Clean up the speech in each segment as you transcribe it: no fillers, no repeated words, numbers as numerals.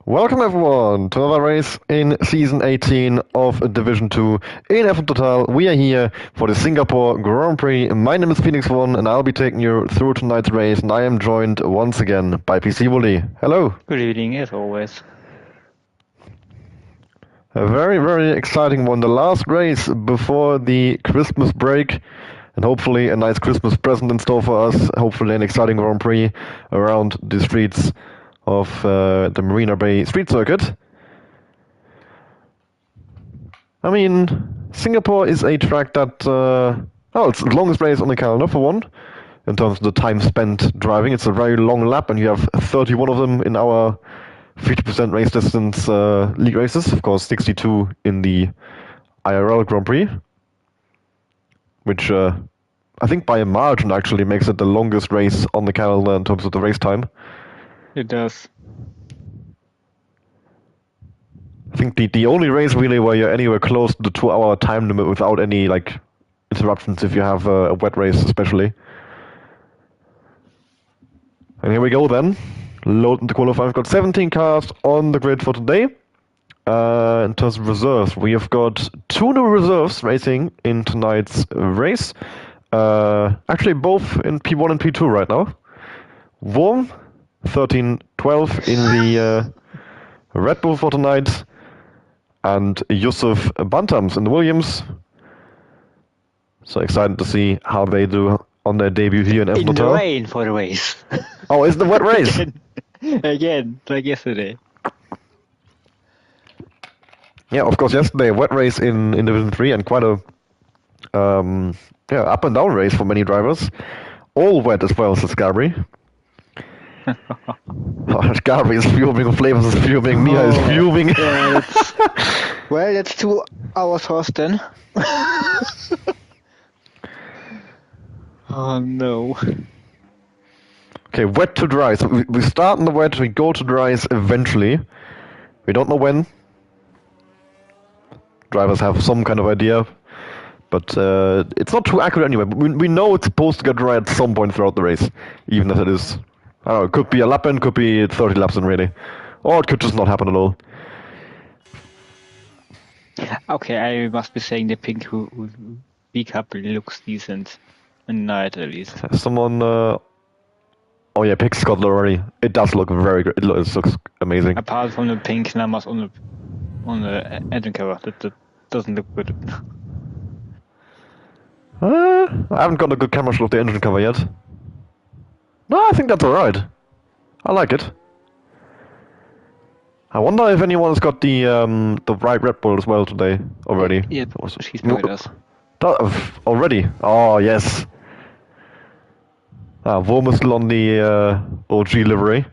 Welcome everyone to another race in Season 18 of Division 2 in F1 Total. We are here for the Singapore Grand Prix. My name is Phoenix One and I'll be taking you through tonight's race, and I am joined once again by PC Wooly. Hello. Good evening, as always. A very, very exciting one. The last race before the Christmas break, and hopefully a nice Christmas present in store for us. Hopefully an exciting Grand Prix around the streets of the Marina Bay Street Circuit. I mean, Singapore is a track that, it's the longest race on the calendar for one, in terms of the time spent driving. It's a very long lap, and you have 31 of them in our 50% race distance league races. Of course, 62 in the IRL Grand Prix, which I think by a margin actually makes it the longest race on the calendar in terms of the race time. It does. I think the only race really where you're anywhere close to the 2-hour time limit without any interruptions, if you have a wet race especially. And here we go then. Loading the qualifying. We've got 17 cars on the grid for today. In terms of reserves, we have got 2 new reserves racing in tonight's race. Actually both in P1 and P2 right now. Worm 13-12 in the Red Bull for tonight, and Yusuf Bantams in the Williams. So excited to see how they do on their debut here in F1 Total. In the rain for the race. Oh, it's the wet race. Again, like yesterday. Yeah, of course, yesterday, wet race in Division 3, and quite a up and down race for many drivers. All wet as well, says Gabri. Gabri is fuming, Flavors is fuming, Mia is fuming. Yeah, that's 2 hours horse then. Oh no. Okay, wet to dry. So we start in the wet, we go to dries eventually. We don't know when. Drivers have some kind of idea, but it's not too accurate anyway. But we know it's supposed to get dry at some point throughout the race, even if it is, I don't know, it could be a lap in, could be 30 laps in really. Or it could just not happen at all. Okay, I must be saying the pink B-Cup looks decent. In night at least. Someone, oh yeah, pick Scott already. It does look very good. It looks amazing. Apart from the pink numbers on the engine cover, that doesn't look good. I haven't got a good camera shot of the engine cover yet. No, I think that's alright. I like it. I wonder if anyone's got the right Red Bull as well today already. Yeah, she's with us. Already? Oh, yes. Worm is still on the OG livery.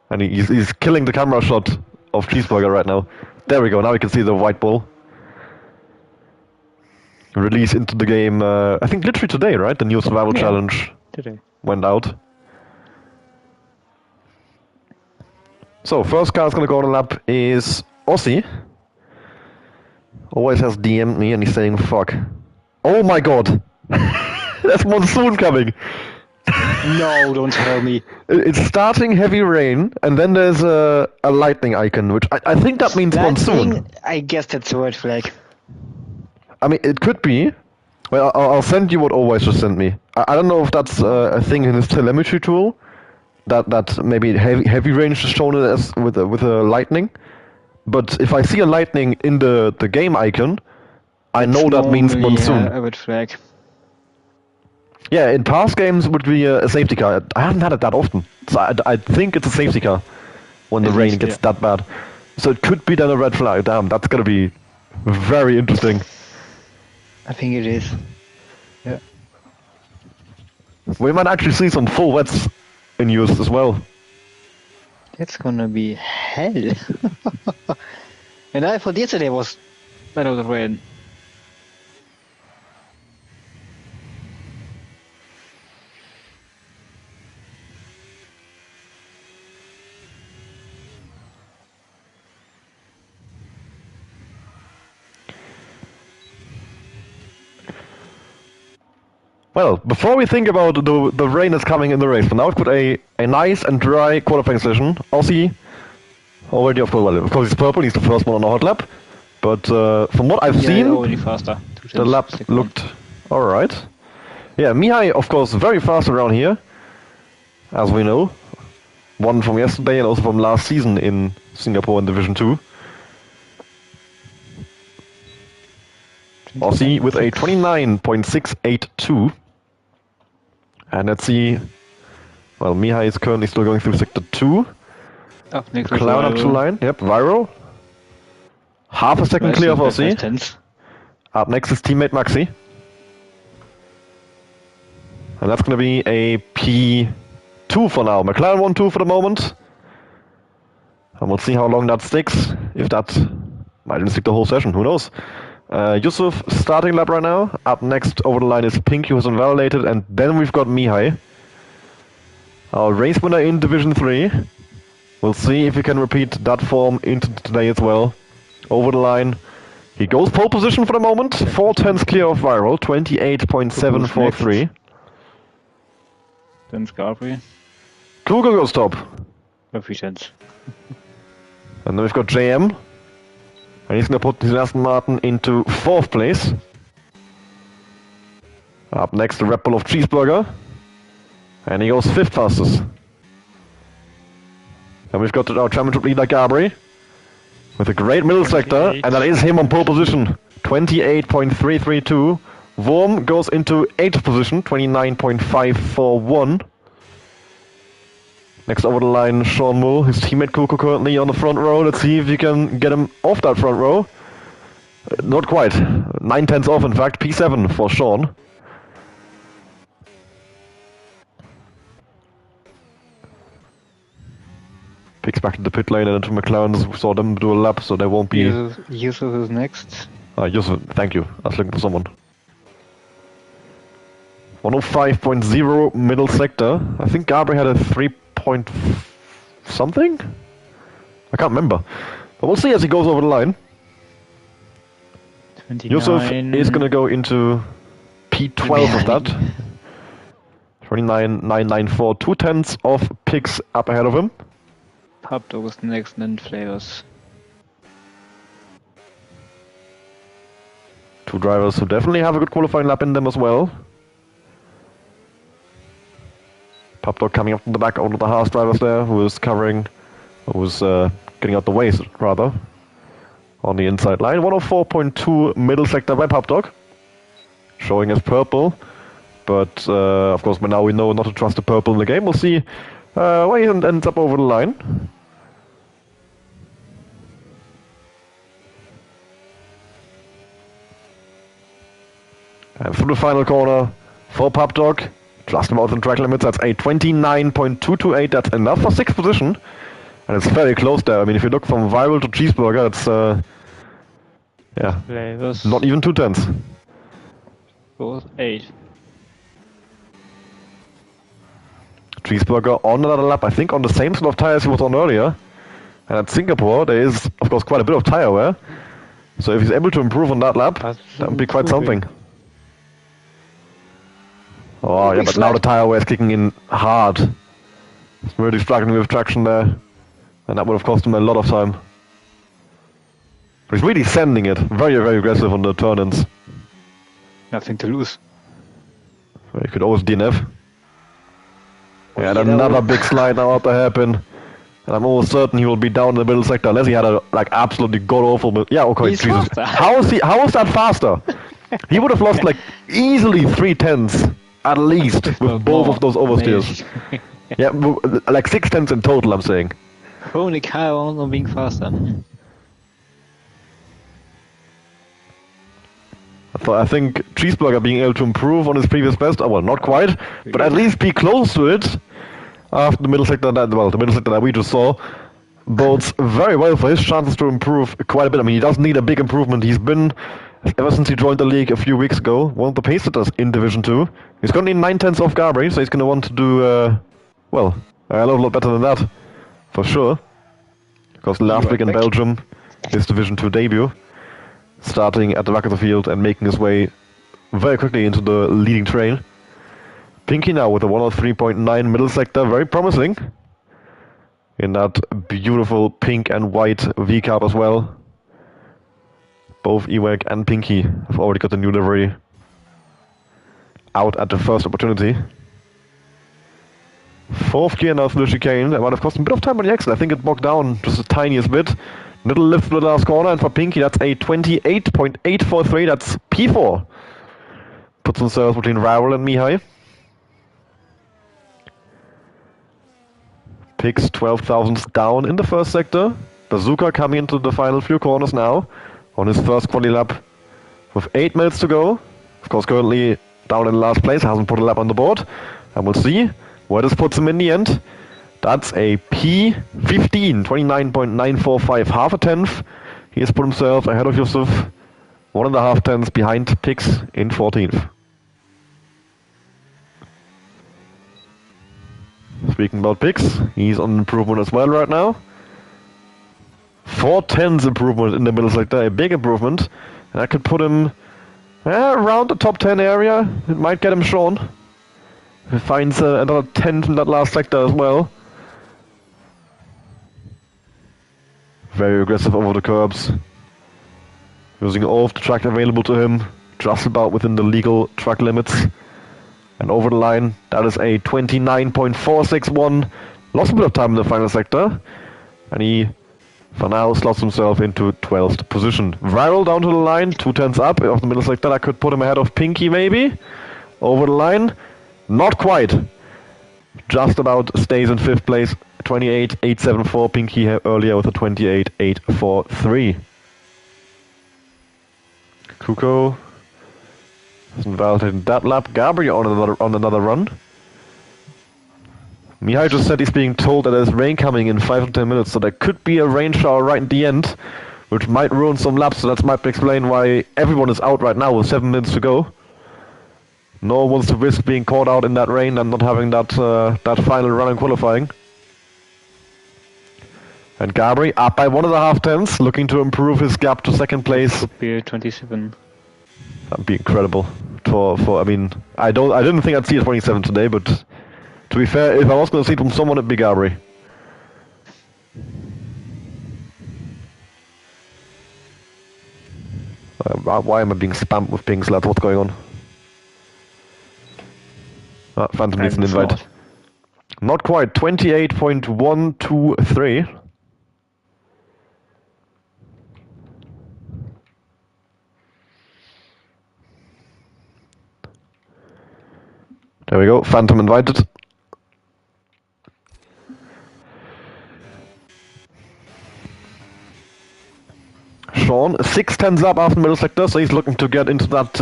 And he's killing the camera shot of Cheeseburger right now. There we go, now we can see the white bull. Release into the game, I think literally today, right? The new survival challenge today went out. So, first car is going to go on a lap is Aussie. Always has DM'd me and he's saying fuck. Oh my god! There's monsoon coming! No, don't tell me. It's starting heavy rain, and then there's a lightning icon, which I think that means monsoon. I guess that's a red flag. I mean, it could be. Well, I'll send you what Always just sent me. I don't know if that's a thing in his telemetry tool, that maybe heavy rain is shown as with a lightning. But if I see a lightning in the game icon, I know that means monsoon. A red flag. Yeah, in past games it would be a safety car. I haven't had it that often, so I think it's a safety car when the rain gets that bad. So it could be then a red flag. Damn, that's gonna be very interesting. I think it is. Yeah. We might actually see some full wets in use as well. That's gonna be hell. And I thought yesterday was a lot of rain. Well, before we think about the rain that's coming in the race, for now we've got a nice and dry qualifying session. Aussie Already, of course, he's purple. He's the first one on the hot lap. But from what I've Yeah, seen, already faster. the lap looked alright. Yeah, Mihai, of course, very fast around here, as we know. One from yesterday and also from last season in Singapore in Division 2. Aussie with a 29.682. And let's see. Well, Mihai is currently still going through Sector 2. Up next Clown up to the line. Yep, Viral. Half a second clear of Aussie. Up next is teammate Maxi. And that's going to be a P2 for now. McLaren 1-2 for the moment. And we'll see how long that sticks. If that might even stick the whole session, who knows. Yusuf starting lap right now. Up next over the line is Pink, who was invalidated. And then we've got Mihai, our race winner in Division 3. We'll see if he can repeat that form into today as well. Over the line. He goes pole position for the moment. 4 tenths clear of Viral. 28.743. Then Scarberry. Kruger goes top. Efficient. And then we've got JM. And he's going to put his Aston Martin into 4th place. Up next, the Red Bull of Cheeseburger. And he goes 5th fastest. And we've got our championship leader, Gabri, with a great middle sector. And that is him on pole position. 28.332. Worm goes into 8th position, 29.541. Next over the line, Sean Mull, his teammate Kuko currently on the front row. Let's see if you can get him off that front row. Not quite. 9 tenths off, in fact. P7 for Sean. Picks back to the pit lane and into McLaren's. Saw them do a lap, so they won't be... Yusuf is next. Yusuf, thank you. I was looking for someone. 105.0 middle sector. I think Gabri had a 3 point something? I can't remember. But we'll see as he goes over the line. 29. Yusuf is going to go into P12 of that. 29.994. 2 tenths of picks up ahead of him. Pub Dog is next, and then Flavors. 2 drivers who definitely have a good qualifying lap in them as well. Pub Dog coming up from the back, one of the Haas drivers there, who was getting out the way, rather, on the inside line. 104.2 middle sector by Pub Dog, showing as purple. But, of course, by now we know not to trust the purple in the game. We'll see where he ends up over the line. And through the final corner for Pub Dog. Just about the track limits, that's a 29.228, that's enough for 6th position. And it's very close there. I mean, if you look from Viral to Cheeseburger, it's, yeah, Flavors. not even 2 tenths. 8. Cheeseburger on another lap, I think on the same sort of tires he was on earlier. And at Singapore, there is, of course, quite a bit of tire wear. So if he's able to improve on that lap, that would be quite something. Oh, yeah, but now the tire wear is kicking in hard. It's really struggling with traction there. And that would have cost him a lot of time. But he's really sending it. Very, very aggressive on the turn-ins. Nothing to lose. So he could always DNF. Yeah, and another big slide now up the hairpin. And I'm almost certain he will be down in the middle sector unless he had a absolutely god-awful... Yeah, okay, He's Jesus. faster. How is that faster? He would have lost easily 3 tenths. At least, with both of those oversteers. Yeah, like 6 tenths in total, I'm saying. Only car on being faster. I think Cheeseburger being able to improve on his previous best, well, not quite, but at least be close to it after the middle sector that we just saw, bodes very well for his chances to improve quite a bit. I mean, he does need a big improvement. He's been, ever since he joined the league a few weeks ago, one of the pace setters in Division 2. He's currently 9 tenths off Gabri, so he's going to want to do, well, a lot better than that, for sure. Because last week in Belgium, his Division 2 debut, starting at the back of the field and making his way very quickly into the leading train. Pinky now with a 103.9 middle sector, very promising. in that beautiful pink and white V-Cup as well. Both Ewek and Pinky have already got the new livery out at the first opportunity. Fourth gear now through the chicane. That might have cost a bit of time on the exit. I think it bogged down just the tiniest bit. Little lift for the last corner, and for Pinky that's a 28.843. That's P4. Puts themselves between Raul and Mihai. Picks 12,000 down in the first sector. Bazooka coming into the final few corners now on his first quali lap with 8 minutes to go. Of course, currently down in last place, hasn't put a lap on the board. And we'll see where this puts him in the end. That's a P15, 29.945, half a tenth. He has put himself ahead of Yusuf, 1.5 tenths behind Pix in 14th. Speaking about Pix, he's on improvement as well right now. 4 tenths improvement in the middle sector, a big improvement. And that could put him around the top 10 area. It might get him Sean. If he finds another 10th in that last sector as well. Very aggressive over the curbs. Using all of the track available to him, just about within the legal track limits. And over the line, that is a 29.461. Lost a bit of time in the final sector. And he, for now, slots himself into 12th position. Viral down to the line, 2 tenths up off the middle sector. That could put him ahead of Pinky, maybe. Over the line, not quite. Just about stays in 5th place. 28.874. Pinky earlier with a 28.843. Kuko hasn't validated that lap. Gabriel on another run. Mihai just said he's being told that there's rain coming in 5 to 10 minutes, so there could be a rain shower right at the end, which might ruin some laps, so that might explain why everyone is out right now with 7 minutes to go. No one wants to risk being caught out in that rain and not having that final run in qualifying. And Gabri up by 1.5 tenths, looking to improve his gap to second place. Could be 27. That'd be incredible. I mean, I didn't think I'd see a 27 today, but to be fair, if I was going to see it from someone, it'd be Gabri. Why am I being spammed with pings, lads? What's going on? Phantom needs an invite. Short. Not quite. 28.123. There we go. Phantom invited. Sean, 6 tenths up after middle sector, so he's looking to get into that,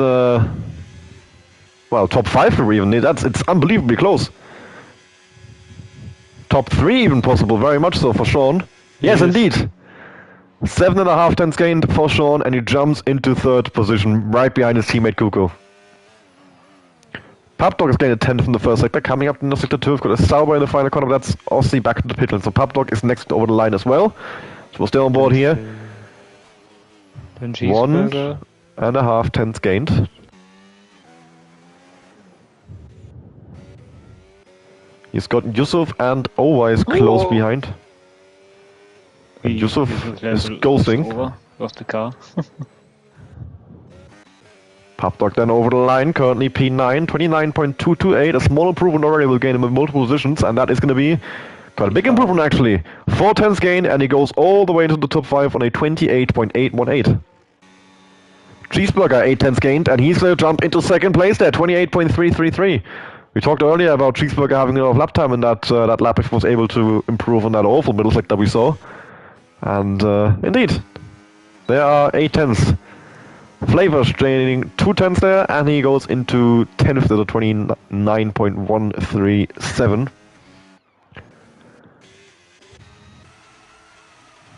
well, top 5 or even. It's unbelievably close. Top 3 even possible, very much so for Sean. Yes, indeed. 7.5 tenths gained for Sean, and he jumps into 3rd position, right behind his teammate Kuko. Papdog has gained a 10th from the first sector, coming up in the sector 2. We've got a Sauber in the final corner, that's Aussie back to the pit lane. So Papdog is next over the line as well. So we're still on board here. 1.5 tenths gained. He's got Yusuf and Owais close behind. And Yusuf is ghosting. Off the car. Papdog then over the line, currently P9, 29.228, a small improvement already will gain him in multiple positions, and that is going to be quite a big improvement actually. 4 tenths gain, and he goes all the way into the top 5 on a 28.818. Cheeseburger 8 tenths gained, and he's going to jump into second place there, 28.333. We talked earlier about Cheeseburger having a lot of lap time in that lap if he was able to improve on that awful middle sector we saw. And indeed, there are 8 tenths. Flavors gaining 2 tenths there, and he goes into 10th to the 29.137.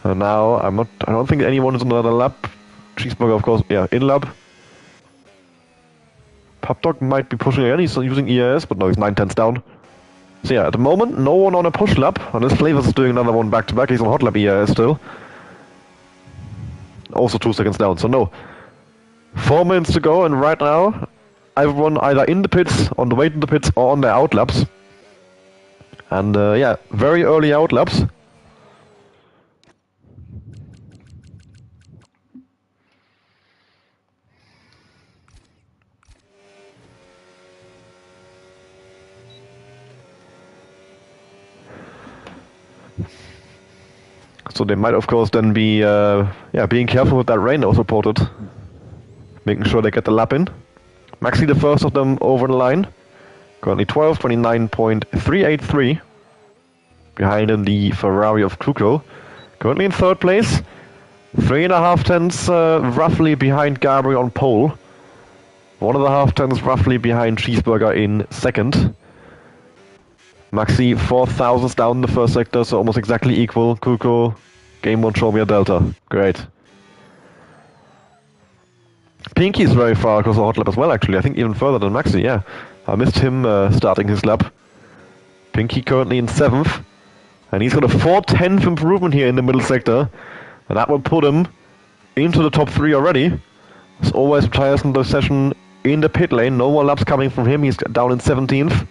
And now I don't think anyone is on another lap. Cheeseburger, of course, yeah, in lap. Papdog might be pushing again, he's using ERS, but no, he's 9 tenths down. So yeah, at the moment, no one on a push lap, unless Flavors is doing another one back to back, he's on hot lap ERS still. Also 2 seconds down, so no. 4 minutes to go, and right now, everyone either in the pits, on the way to the pits, or on their out laps. And yeah, very early out laps. So they might, of course, then be being careful with that rain that was reported. Making sure they get the lap in. Maxi, the first of them over the line. Currently 12, 29.383. Behind him, the Ferrari of Kuko. Currently in third place. 3.5 tenths roughly behind Gabri on pole. 1.5 tenths roughly behind Cheeseburger in second. Maxi 4 thousandths down in the first sector, so almost exactly equal. Kuko, game 1, show me a delta. Great. Pinky is very far across the hot lap as well, actually. I think even further than Maxi, yeah. I missed him starting his lap. Pinky currently in 7th. And he's got a 4/10th improvement here in the middle sector. And that will put him into the top 3 already. As always, tires in the session in the pit lane. No more laps coming from him. He's down in 17th.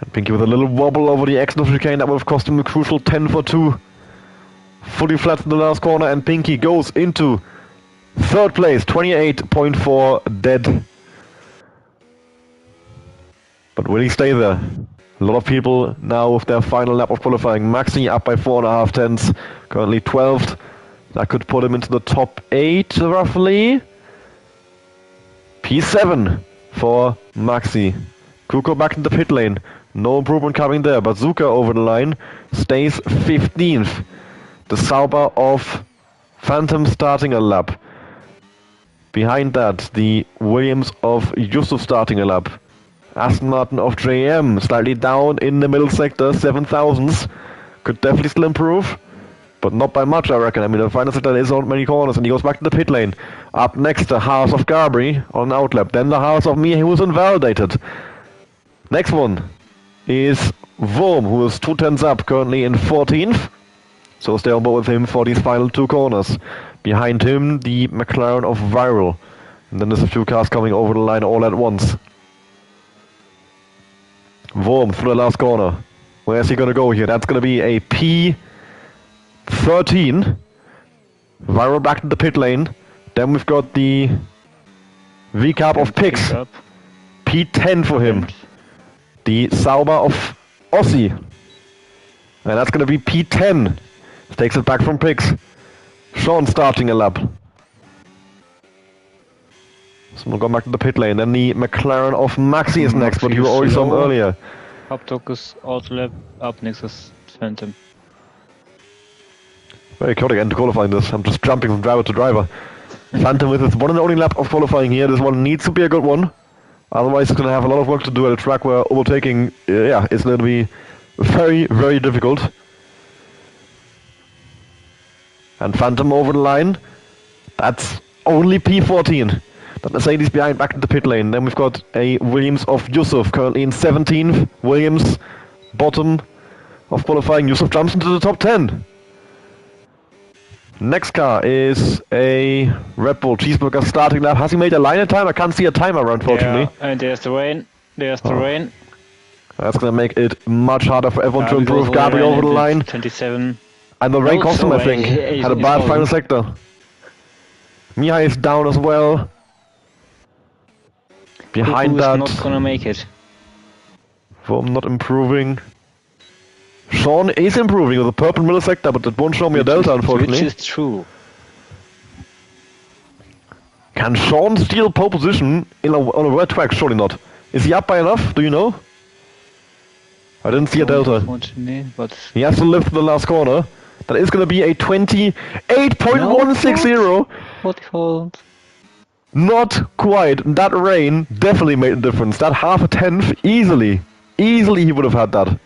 And Pinky with a little wobble over the exit of chicane. That will have cost him a crucial 10 for 2. Fully flat in the last corner, and Pinky goes into third place, 28.4 dead. But will he stay there? A lot of people now with their final lap of qualifying. Maxi up by 4.5 tenths, currently 12th. That could put him into the top 8 roughly. P7 for Maxi. Kuko back in the pit lane. No improvement coming there. Bazooka over the line stays 15th. The Sauber of Phantom starting a lap. Behind that, the Williams of Yusuf starting a lap. Aston Martin of JM slightly down in the middle sector, 7 thousandths. Could definitely still improve, but not by much, I reckon. I mean, the final sector is on many corners, and he goes back to the pit lane. Up next, the Haas of Gabri on an outlap. Then the Haas of Mir, who was invalidated. Next one is Worm, who is 2 tenths up, currently in 14th. So stay on board with him for these final 2 corners. Behind him, the McLaren of Viral. And then there's a few cars coming over the line all at once. Worm through the last corner. Where's he going to go here? That's going to be a P13. Viral back to the pit lane. Then we've got the VCAP of Pix. P10 for him. The Sauber of Ossi. And that's going to be P10. Takes it back from Pix. Sean starting a lap. Someone going back to the pit lane. Then the McLaren of Maxi is next, but you already saw him earlier. Up top is Auto-lap, up next is Phantom. Very chaotic end to qualifying this. I'm just jumping from driver to driver. Phantom with his one and only lap of qualifying here. This one needs to be a good one. Otherwise it's going to have a lot of work to do at a track where overtaking, it's going to be very, very difficult. And Phantom over the line. That's only P14. That Mercedes behind back in the pit lane. Then we've got a Williams of Yusuf currently in 17th. Williams bottom of qualifying. Yusuf jumps into the top 10. Next car is a Red Bull Cheeseburger starting lap. Has he made a line time? I can't see a timer, unfortunately. Yeah, and there's the rain. There's the rain. That's going to make it much harder for everyone to improve. Gabri over the line. 27. And the rain cost him, I think. Had a bad final sector. Mihai is down as well. Behind that, not gonna make it. Worm not improving. Sean is improving with a purple middle sector, but it won't show me a delta, unfortunately. Which is true. Can Sean steal pole position on a wet track? Surely not. Is he up by enough? Do you know? I didn't see a delta. But he has to lift the last corner. That is going to be a 28.160. What fault? Not quite. That rain definitely made a difference. That half a tenth, easily he would have had that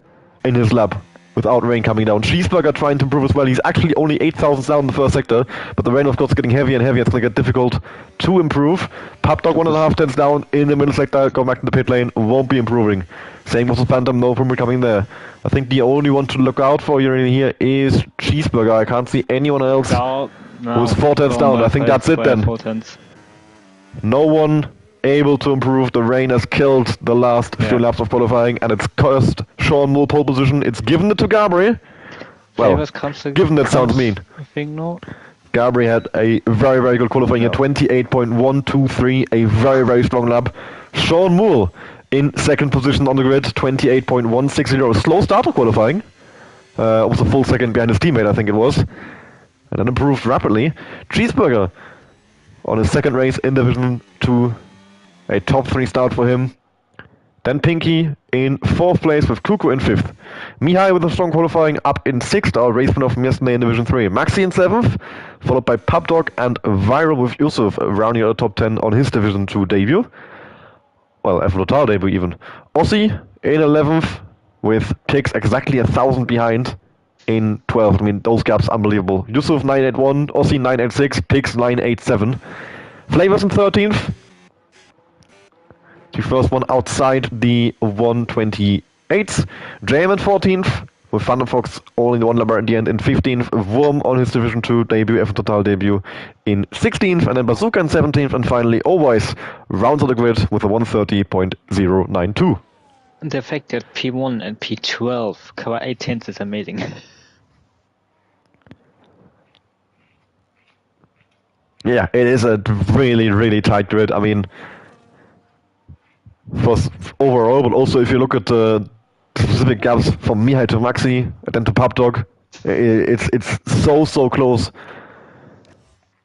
in his lap without rain coming down. Cheeseburger trying to improve as well. He's actually only 8 thousandths down in the first sector, but the rain of course is getting heavier and heavier. It's going to get difficult to improve. Papdog 1.5 tenths down in the middle sector, going back to the pit lane, won't be improving. Same with the Phantom, no improvement coming there. I think the only one to look out for here is Cheeseburger. I can't see anyone else who's 4 tenths down. I think that's it then. No one able to improve. The rain has killed the last few laps of qualifying, and it's cost Sean Moore pole position. It's given it to Gabri. Well, given it sounds mean. I think no. Gabri had a very, very good qualifying at 28.123, a very, very strong lap. Sean Moore in second position on the grid, 28.160. Slow start of qualifying. Almost a full second behind his teammate, I think it was. And then improved rapidly. Cheeseburger on his second race in Division 2. A top 3 start for him. Then Pinky in 4th place with Kuko in 5th. Mihai with a strong qualifying up in 6th, our race winner from yesterday in Division 3. Maxi in 7th, followed by Pubdog and Viral with Yusuf rounding out the top 10 on his Division 2 debut. Well, F Total debut even. Ossi in 11th with Pix exactly 1,000 behind in 12th. I mean, those gaps unbelievable. Yusuf 981, Ossi 986, Pix 987. Flavors in 13th. The first one outside the 128. JM in 14th, with Thunderfox all in one number at the end in 15th. Wurm on his Division 2 debut, F Total debut in 16th. And then Bazooka in 17th. And finally, Always rounds on the grid with a 130.092. And the fact that P1 and P12 cover 8 tenths is amazing. Yeah, it is a really, really tight grid. I mean, for overall, but also if you look at the specific gaps from Mihai to Maxi, and then to Pubdog, it's so close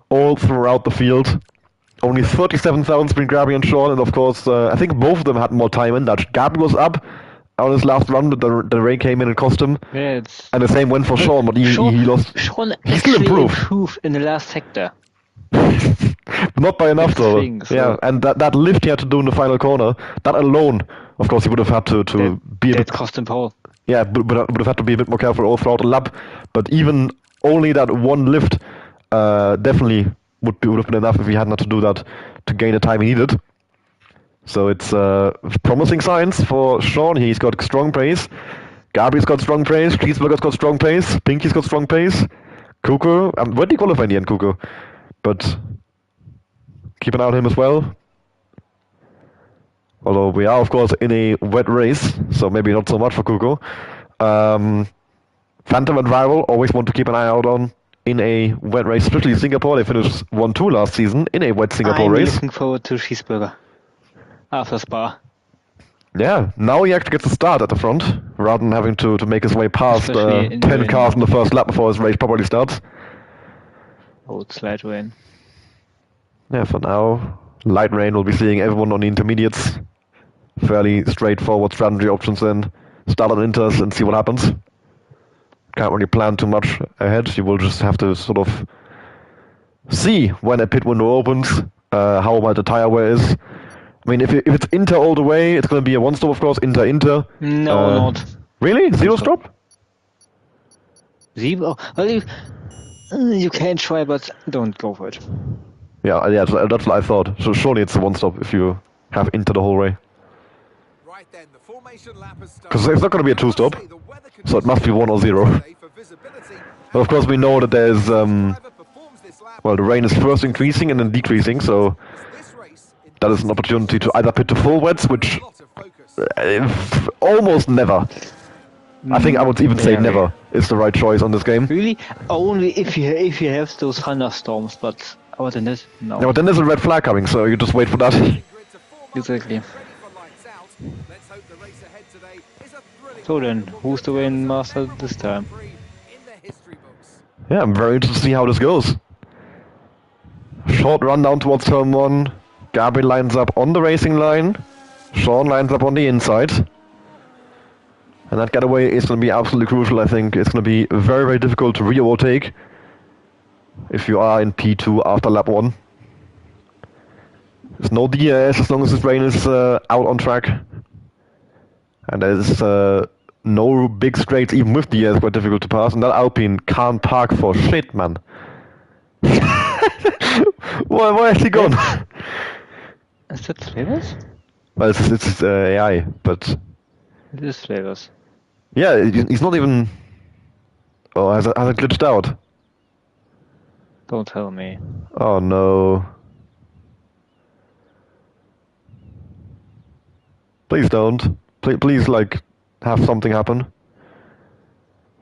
all throughout the field. Only 37,000 between Gabi and Sean, and of course, I think both of them had more time in that. Gabi was up on his last run, but the rain came in and cost him. Yeah, and the same went for Sean, but he lost. Sean he still improved in the last sector. Not by enough though. So. Yeah, and that lift he had to do in the final corner, that alone, of course, he would have had to be a bit. Cost him pole. Yeah, but would have had to be a bit more careful all throughout the lap. But even only that one lift definitely would have been enough if he had not to do that to gain the time he needed. So it's promising signs for Sean. He's got strong pace. Gabri's got strong pace. Cheeseburger's got strong pace. Pinky's got strong pace. Kuko, where did he qualify in the end, Kuko? But keep an eye on him as well. Although we are, of course, in a wet race, so maybe not so much for Kuko. Phantom and Viral always want to keep an eye out on in a wet race, especially Singapore. They finished 1-2 last season in a wet Singapore race. I'm looking forward to Cheeseburger after Spa. Yeah, now he actually gets to start at the front, rather than having to make his way past 10 cars in the first lap before his race properly starts. Old slide rain. Yeah, for now, light rain. We'll be seeing everyone on the intermediates. Fairly straightforward strategy options then. Start on inters and see what happens. Can't really plan too much ahead. You will just have to sort of see when a pit window opens, how wide the tire wear is. I mean, if it's inter all the way, it's going to be a one stop, of course. Inter. No, not. Really? Zero stop? Zero? Well, you can try, but don't go for it. Yeah, that's what I thought. So surely it's a one stop if you have inter the whole way. Because it's not going to be a two stop, so it must be 1 or 0. But of course we know that there's, well, the rain is first increasing and then decreasing, so that is an opportunity to either pit to full wets, which almost never. I think I would even say never is the right choice on this game. Really? Only if you have those thunderstorms, but other than that, no. Yeah, but then there's a red flag coming, so you just wait for that. Exactly. So then, who's the rain master this time? Yeah, I'm very interested to see how this goes. Short run down towards turn 1. Gabi lines up on the racing line. Sean lines up on the inside. And that getaway is going to be absolutely crucial, I think. It's going to be very, very difficult to re-overtake if you are in P2 after lap 1. There's no DRS as long as this rain is out on track. And there's no big straights, even with DRS, quite difficult to pass. And that Alpine can't park for shit, man. Why has he gone? Is that Flavors? Well, it's AI, but... It is Flavors. Yeah, he's not even... Oh, has it glitched out? Don't tell me. Oh no. Please don't. Please, like, have something happen.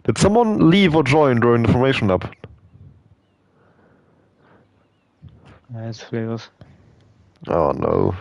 Did someone leave or join during the formation lap? It's Flavors. Oh no.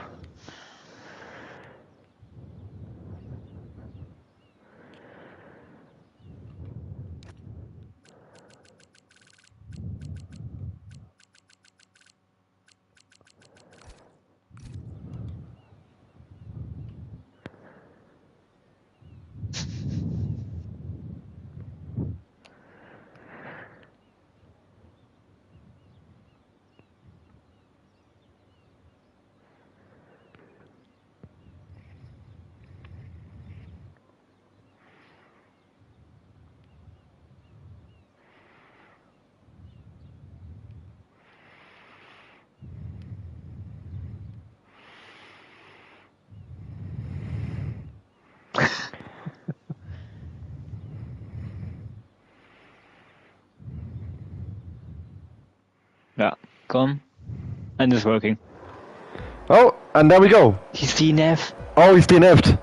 gone. And it's working. Oh, and there we go. He's DNF. Oh, he's DNF'd.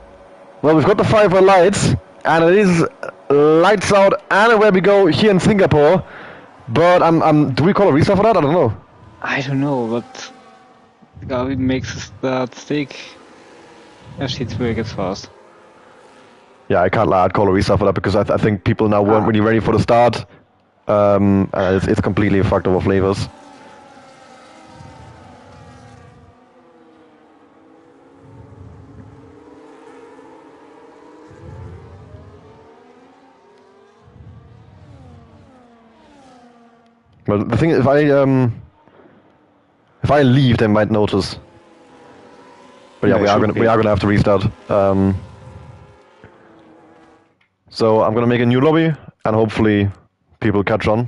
Well, we've got the 5 lights, and it is lights out, and away we go here in Singapore. But do we call a restart for that? I don't know. I don't know, but Gavi makes that stick. Actually, it's where it gets fast. Yeah, I can't lie. I'd call a restart for that because I think people now weren't really ready for the start. And it's completely fucked over flavors. Well, the thing is, if I leave, they might notice. But yeah, Yeah, we are gonna have to restart. So I'm gonna make a new lobby, and hopefully people catch on.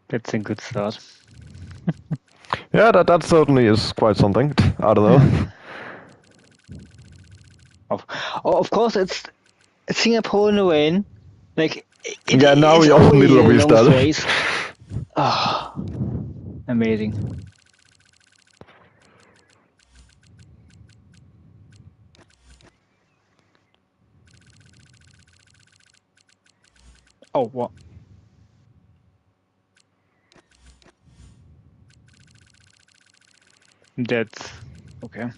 That's a good start. Yeah, that certainly is quite something. I don't know. Of course, it's Singapore in the rain. Like, Yeah, now it's we also need already a a long restart. race. Oh, amazing. Oh, what? That's okay.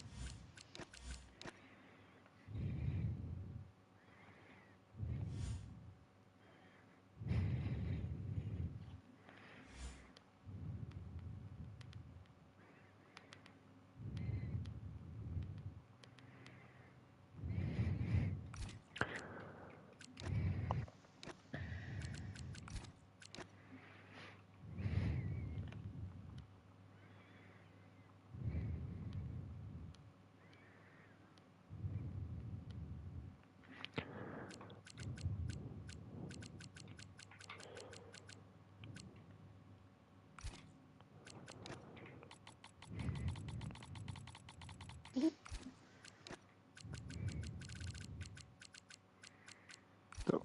So,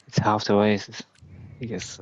it's half the races. I guess.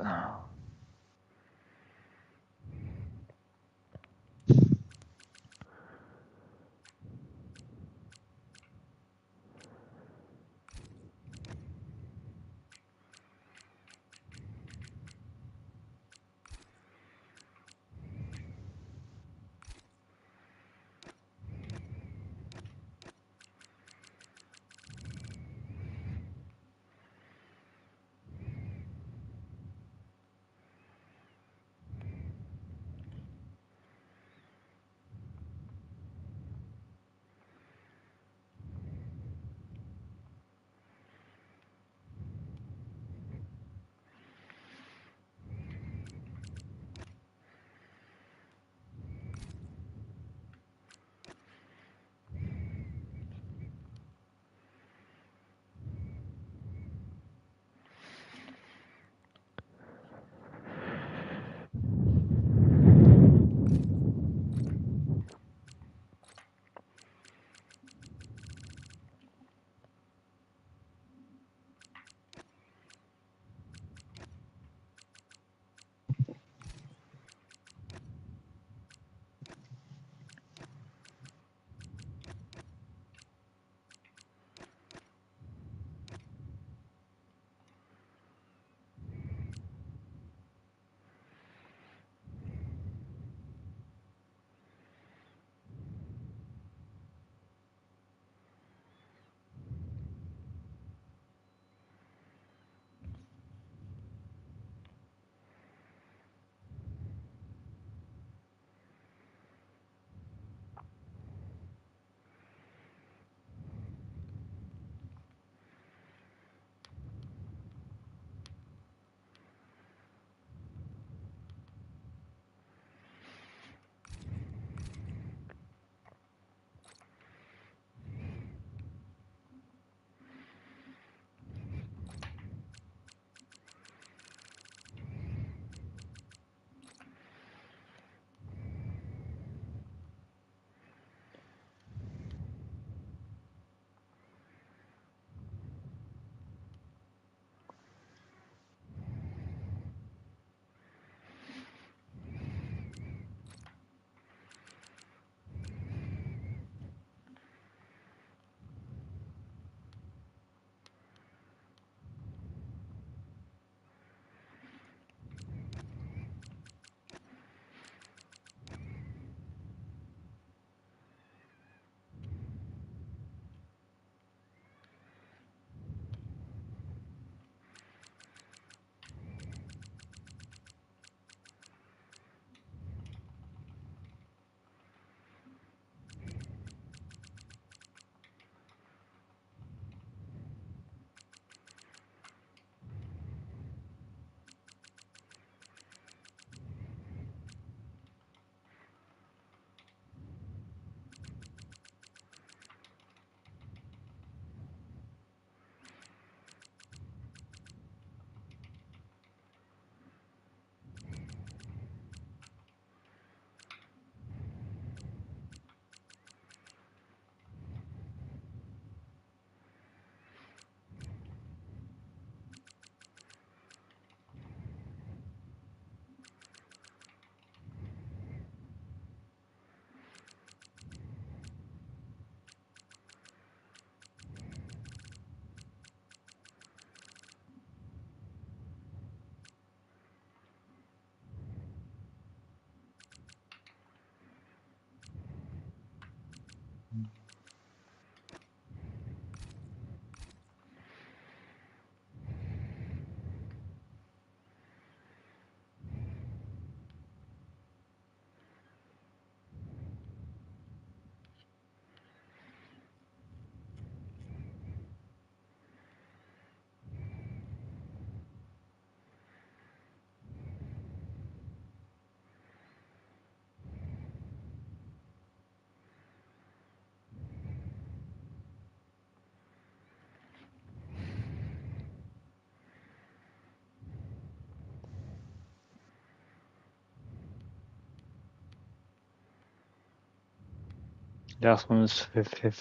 Last one is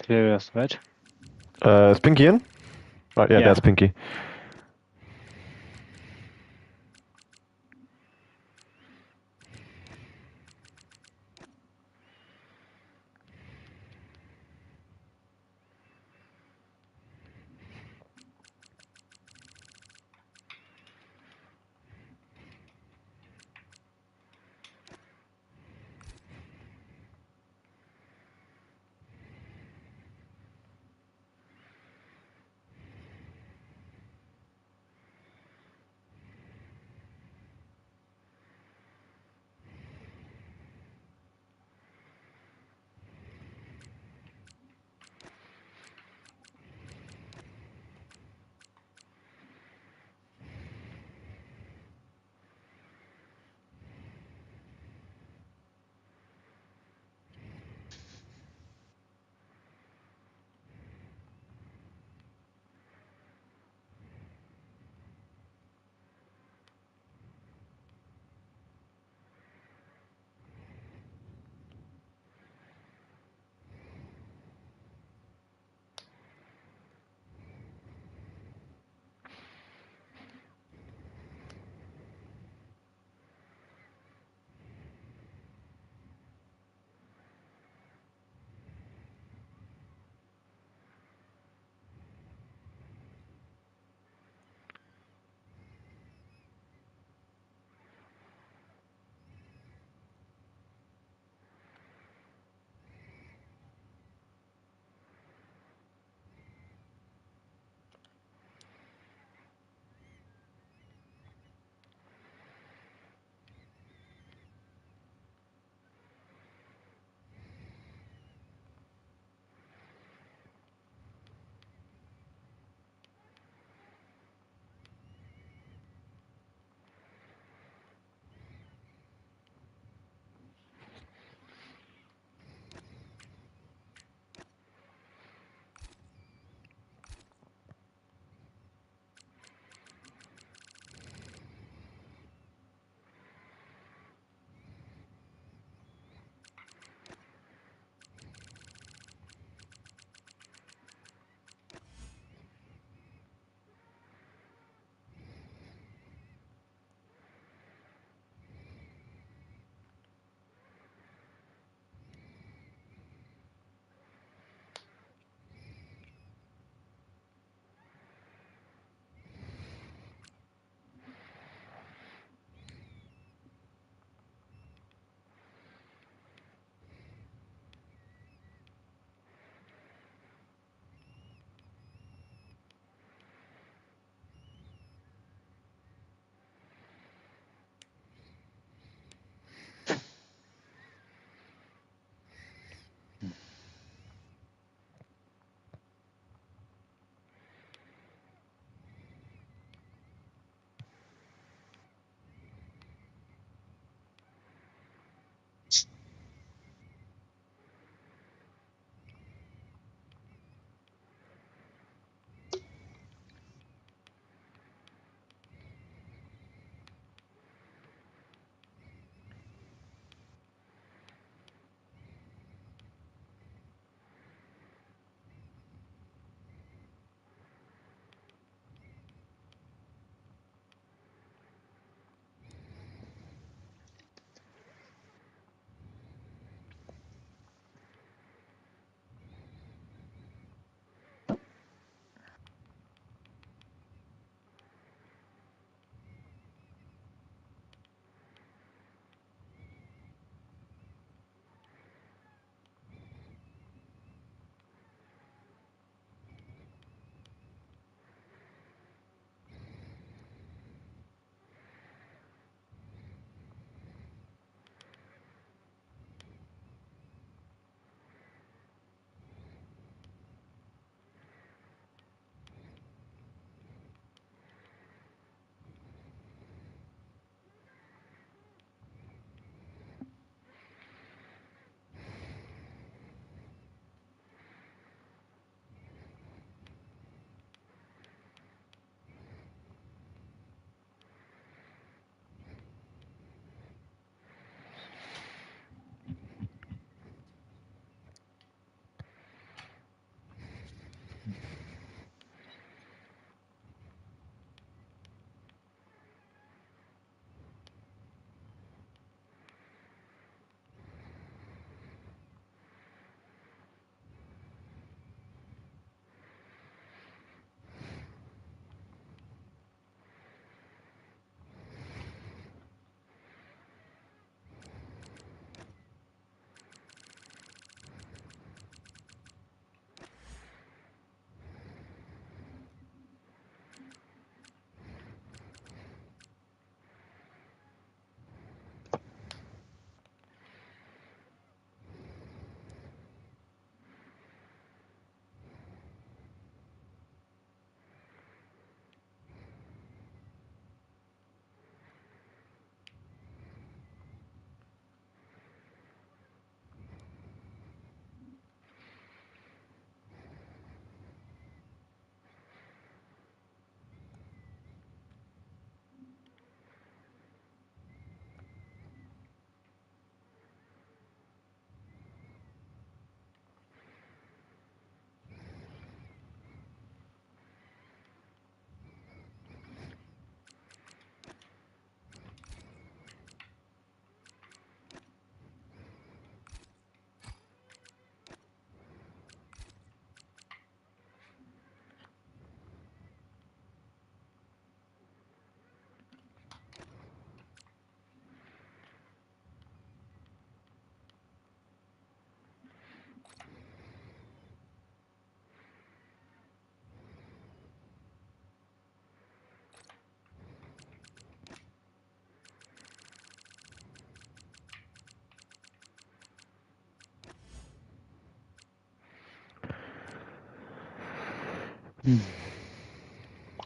Furious, right? Is Pinky in? Right, yeah, Yeah. there's Pinky.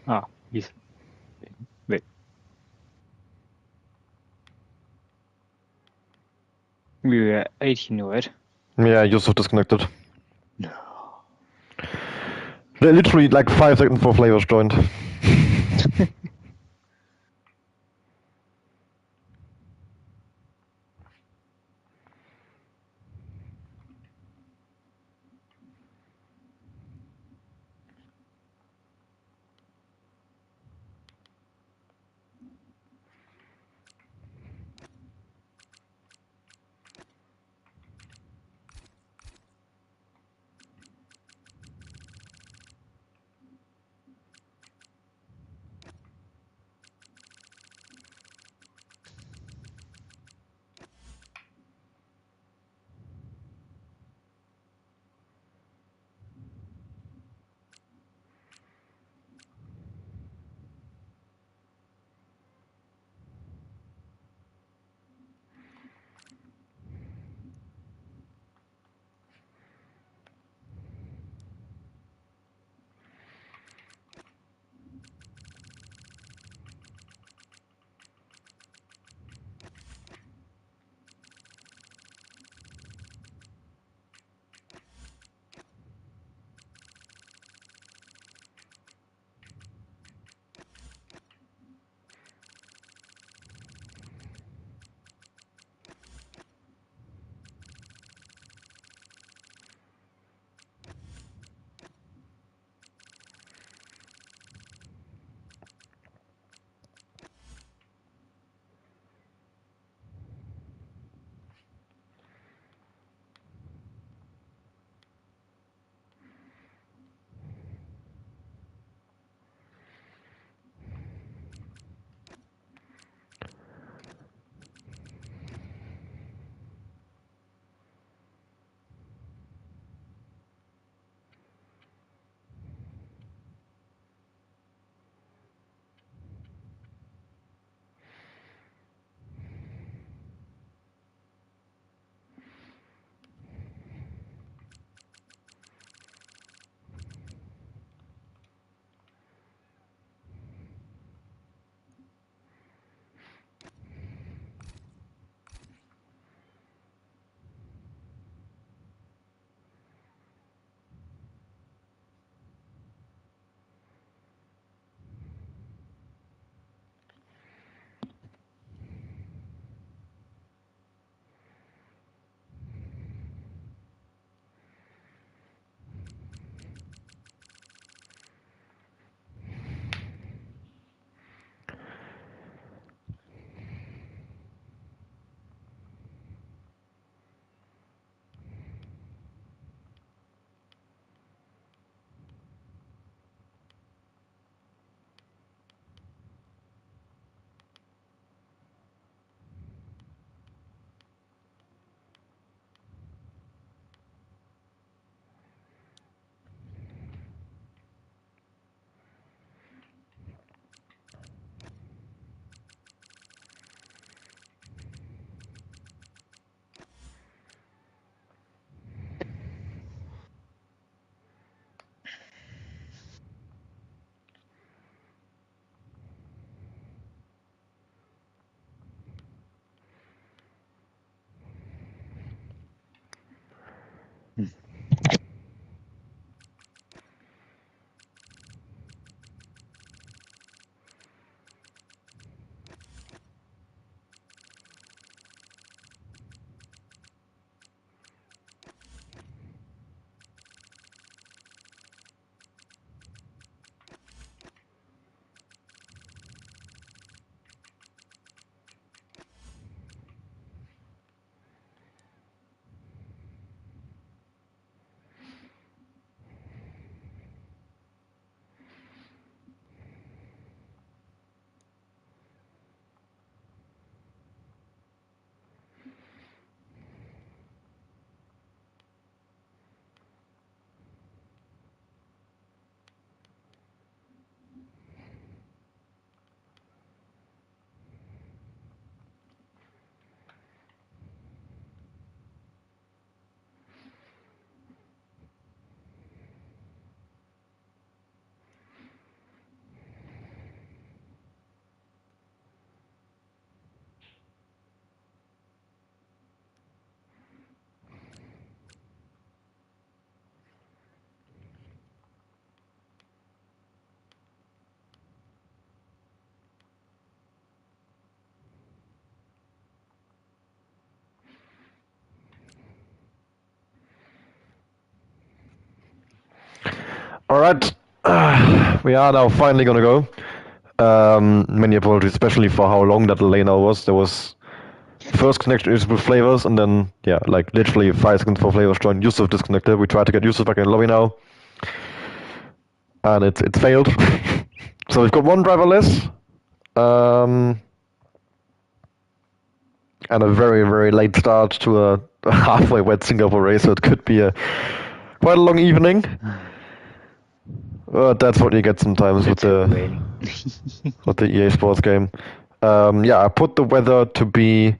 Ah, he's wait. We were 18, right? Yeah, Yusuf disconnected. No. Literally like 5 seconds before Flavors joined. Alright, we are now finally gonna go. Many apologies, especially for how long that delay now was. There was first connection issues with Flavors, and then, yeah, like literally 5 seconds before Flavors joined, Yusuf disconnected. We tried to get Yusuf back in the lobby now, and it failed. So we've got one driver less, and a very, very late start to a halfway wet Singapore race, so it could be quite a long evening. That's what you get sometimes with the EA Sports game. Yeah, I put the weather to be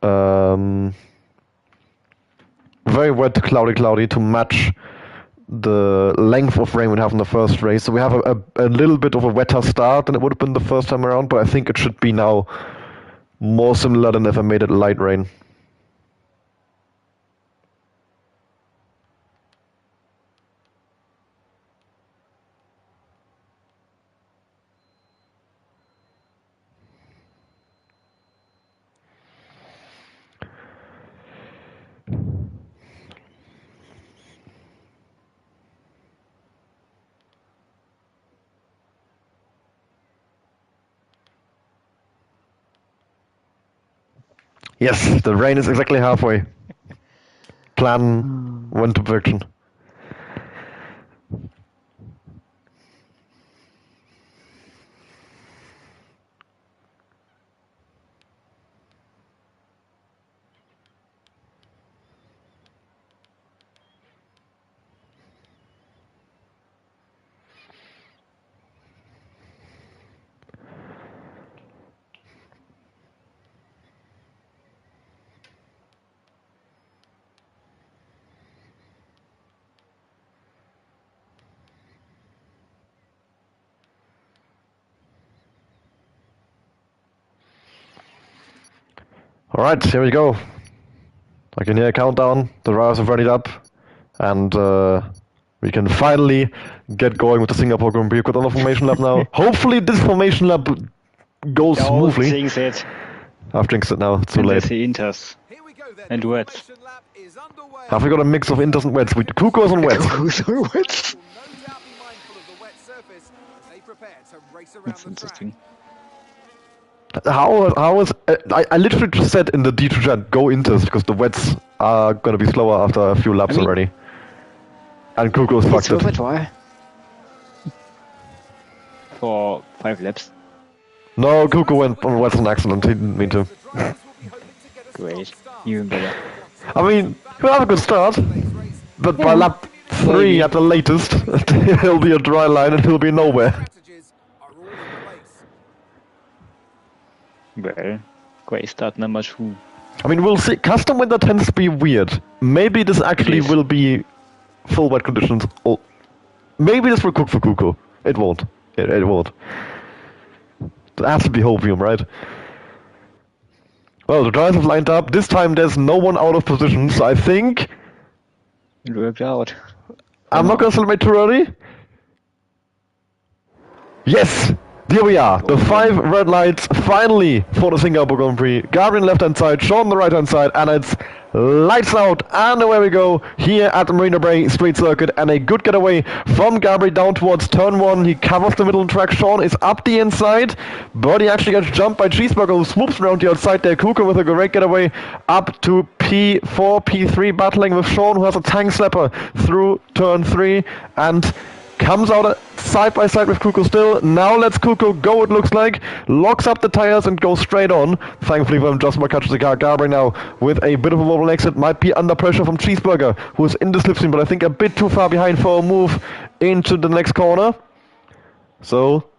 very wet, cloudy to match the length of rain we'd have in the first race. So we have a little bit of a wetter start than it would have been the first time around, but I think it should be now more similar than if I made it light rain. Yes, the rain is exactly halfway. Plan went to perfection. Alright, here we go. I can hear a countdown, the drivers have readied up, and we can finally get going with the Singapore Grand Prix. We've got on the formation lap now. Hopefully this formation lap goes smoothly. Jinx it. I've jinxed it now, it's too And late. there's the Inters and wets. Have we got a mix of Inters and wets? Kuko's on wets. That's interesting. How is I literally just said in the D2 chat, go Inters, because the wets are gonna be slower after a few laps already. And Kuko's fucked it. Why? For 5 laps. No, Kuko went on wets on accident, he didn't mean to. Great. Even better. I mean, he'll have a good start, but by lap 3 at the latest, he'll be a dry line and he'll be nowhere. Well, great start number 2. I mean, we'll see. Custom winter tends to be weird. Maybe this actually will be full wet conditions. Or maybe this will cook for Kuko. It won't. It won't. It has to be hopium, right? Well, the drivers have lined up. This time there's no one out of position, so I think... It worked out. I'm not gonna celebrate too early. Yes! Here we are, the 5 red lights finally for the Singapore Grand Prix. Gabriel left hand side, Sean on the right hand side, and it's lights out, and away we go here at the Marina Bay Street Circuit, and a good getaway from Gabriel down towards turn 1. He covers the middle track. Sean is up the inside, but he actually gets jumped by Cheeseburger, who swoops around the outside there. Kuko with a great getaway up to P4, P3, battling with Sean, who has a tank slapper through turn 3, and comes out side by side with Kuko still. Now lets Kuko go, it looks like. Locks up the tires and goes straight on. Thankfully for him, just catches the car. Gabriel now with a bit of a wobble exit. Might be under pressure from Cheeseburger, who's in the slipstream, but I think a bit too far behind for a move into the next corner. So,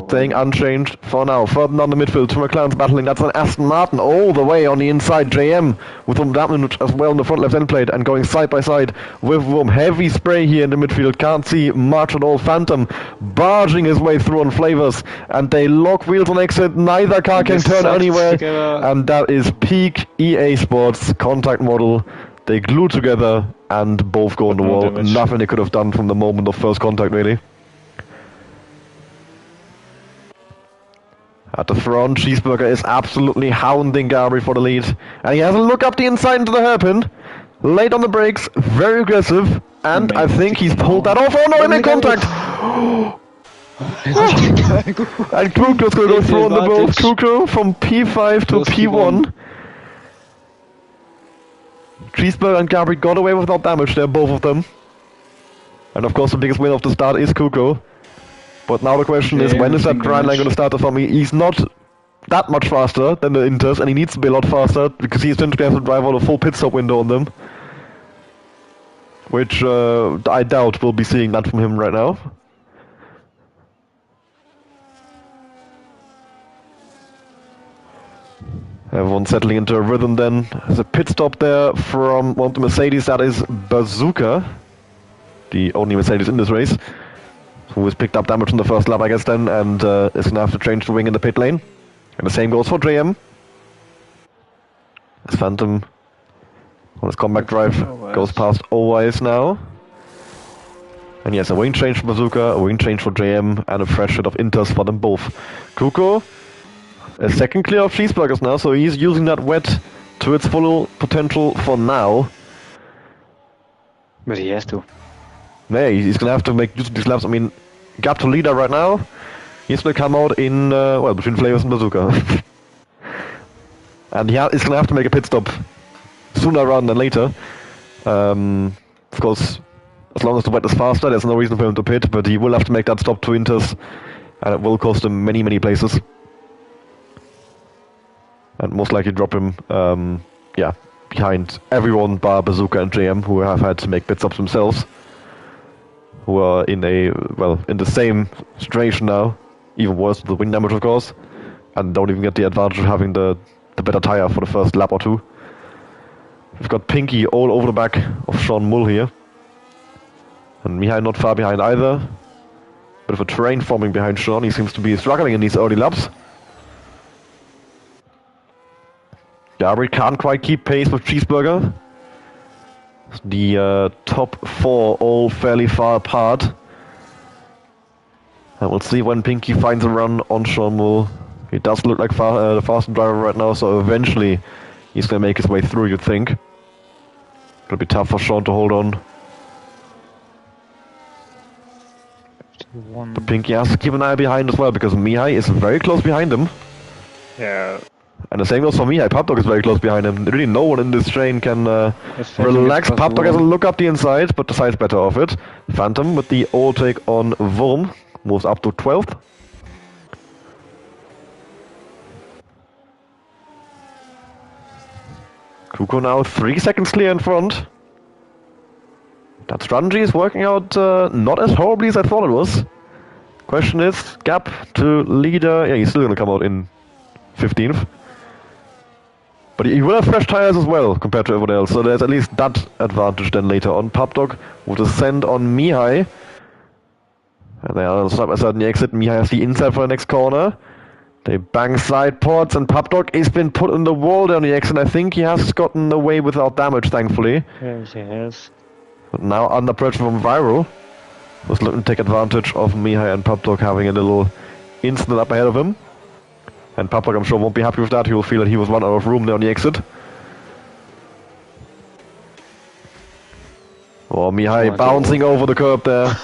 staying unchanged for now. Further down the midfield, two McLarens battling. That's an Aston Martin all the way on the inside. JM with Damage as well in the front left end plate and going side by side with Vroom. Heavy spray here in the midfield. Can't see much at all. Phantom barging his way through on Flavors, and they lock wheels on exit. Neither car can turn anywhere, and that is peak EA Sports contact model. They glue together and both go on the wall. Nothing they could have done from the moment of first contact, really. At the front, Cheeseburger is absolutely hounding Gabriel for the lead. And he has a look up the inside into the hairpin. Late on the brakes, very aggressive. And I think he's pulled that off. Oh no, he made contact! And Kuko's going to go through on the both. Kuko from P5 to P1. Cheeseburger and Gabri got away without damage there, both of them. And of course the biggest winner of the start is Kuko. But now the question is, when is that grind line going to start for me? He's not that much faster than the Inters, and he needs to be a lot faster, because he's going to have to drive out a full pit stop window on them. Which I doubt we'll be seeing that from him right now. Everyone settling into a rhythm then. There's a pit stop there from one of the Mercedes, that is Bazooka. The only Mercedes in this race. Who has picked up damage in the first lap, I guess, then, and is going to have to change the wing in the pit lane. And the same goes for JM. As Phantom, on his comeback drive, goes past Owais now. And yes, a wing change for Bazooka, a wing change for JM, and a fresh set of inters for them both. Kuko, a second clear of Cheeseburgers now, so he's using that wet to its full potential for now. But he has to. Yeah, he's going to have to make use of these laps. I mean, gap to leader right now. He's going to come out in, well, between Flavors and Bazooka. And he's going to have to make a pit stop sooner rather than later. Of course, as long as the wet is faster, there's no reason for him to pit, but he will have to make that stop to Inters, and it will cost him many, many places. And most likely drop him, yeah, behind everyone bar Bazooka and JM, who have had to make pit stops themselves. Who are in a, well, in the same situation now, even worse with the wing damage of course, and don't even get the advantage of having the better tire for the first lap or two. We've got Pinky all over the back of Sean Mull here. And Mihai not far behind either. Bit of a terrain forming behind Sean, he seems to be struggling in these early laps. Gabri can't quite keep pace with Cheeseburger. The top four all fairly far apart. And we'll see when Pinky finds a run on Sean Mull. He does look like the fastest driver right now, so eventually he's going to make his way through, you'd think. It'll be tough for Sean to hold on. But Pinky has to keep an eye behind as well, because Mihai is very close behind him. Yeah. And the same goes for Mihai. Papdog is very close behind him. Really no one in this train can relax. Papdog has a look up the inside, but decides better of it. Phantom with the overtake on Wurm moves up to 12th. Kuko now 3 seconds clear in front. That strategy is working out not as horribly as I thought it was. Question is, gap to leader. Yeah, he's still going to come out in 15th. But he will have fresh tires as well compared to everyone else, so there's at least that advantage then later on. Papdog will descend on Mihai. And they are side by side in the exit. Mihai has the inside for the next corner. They bang side ports, and Papdog has been put in the wall down the exit. I think he has gotten away without damage, thankfully. Yes, he has. But now under pressure from Viral, who's looking to take advantage of Mihai and Papdog having a little instant up ahead of him. And Papdog, I'm sure, won't be happy with that. He will feel that he was run out of room there on the exit. Oh, Mihai bouncing over the curb there.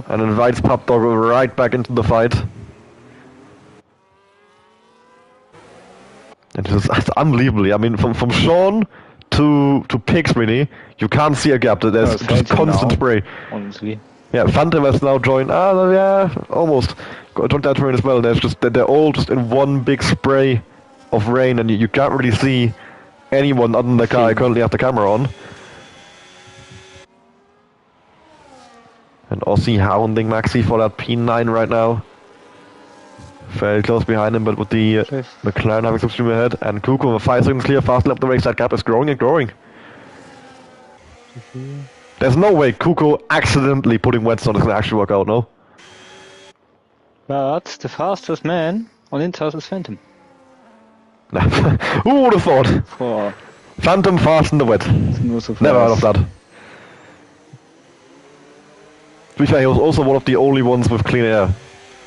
And invites Papdog right back into the fight. And it's unbelievably. I mean, from Sean to Pix, really, you can't see a gap. There's just constant spray. Honestly. Yeah, Phantom has now joined. Yeah, almost. Joined that train as well. There's just they're all just in one big spray of rain, and you can't really see anyone other than the car. I currently have the camera on. And Aussie hounding Maxi for that P9 right now. Fairly close behind him, but with the McLaren having some stream ahead. And Kuko with 5 seconds clear, fast lap the race. That gap is growing and growing. There's no way Kuko accidentally putting wets on is going to actually work out, no? But the fastest man on Inters is Phantom. Who would have thought? Oh. Phantom fast in the wet. No surprise. Never heard of that. To be fair, he was also one of the only ones with clean air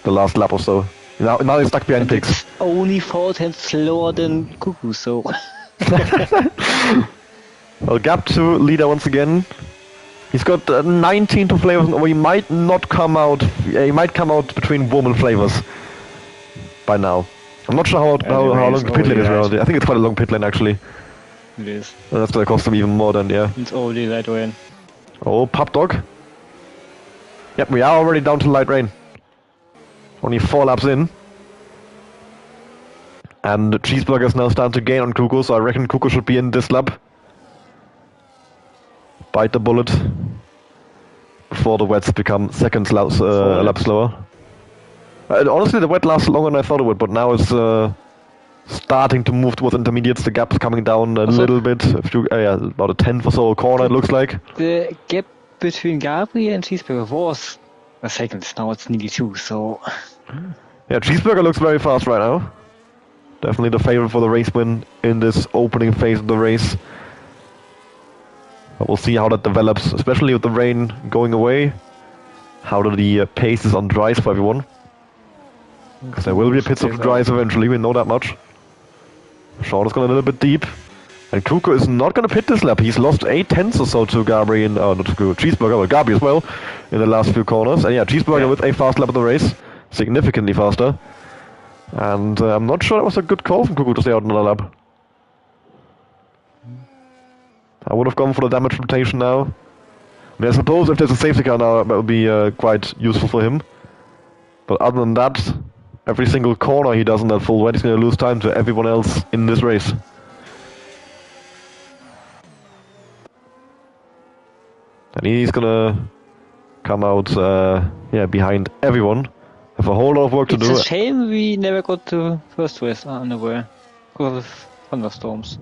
the last lap or so. Now he's stuck behind Pix. Only 4 tenths slower than Kuku, so... Well, gap to leader once again. He's got 19 to flavors, or he might not come out. Yeah, he might come out between warm and flavors by now. I'm not sure how long the pit lane is around. I think it's quite a long pit lane actually. It is. And that's gonna cost him even more than It's already light rain. Oh, Pop Dog. Yep, we are already down to light rain. Only 4 laps in. And Cheeseburger's now starting to gain on Kuko, so I reckon Kuko should be in this lap. Bite the bullet before the wets become seconds a lap slower. Honestly, the wet lasts longer than I thought it would, but now it's starting to move towards intermediates. The gap is coming down a little bit. About a 10th or so corner, it looks like. The gap between Gabriel and Cheeseburger was a second. Now it's nearly 2, so... Yeah, Cheeseburger looks very fast right now. Definitely the favorite for the race win in this opening phase of the race. But we'll see how that develops, especially with the rain going away. How do the paces on dries for everyone? Because there will be a pit stop dries eventually, we know that much. Sean is going a little bit deep. And Kuko is not going to pit this lap. He's lost 8 tenths or so to Gabriel, not to Cheeseburger, but Gabi as well, in the last few corners. And yeah, Cheeseburger with a fast lap of the race. Significantly faster. And I'm not sure that was a good call from Kuko to stay out another lap. I would have gone for the damage rotation now. I mean, I suppose if there's a safety car now, that would be quite useful for him. But other than that, every single corner he does in that full wet, he's going to lose time to everyone else in this race. And he's going to come out behind everyone. Have a whole lot of work to do. It's a shame we never got to first race underwear because of thunderstorms.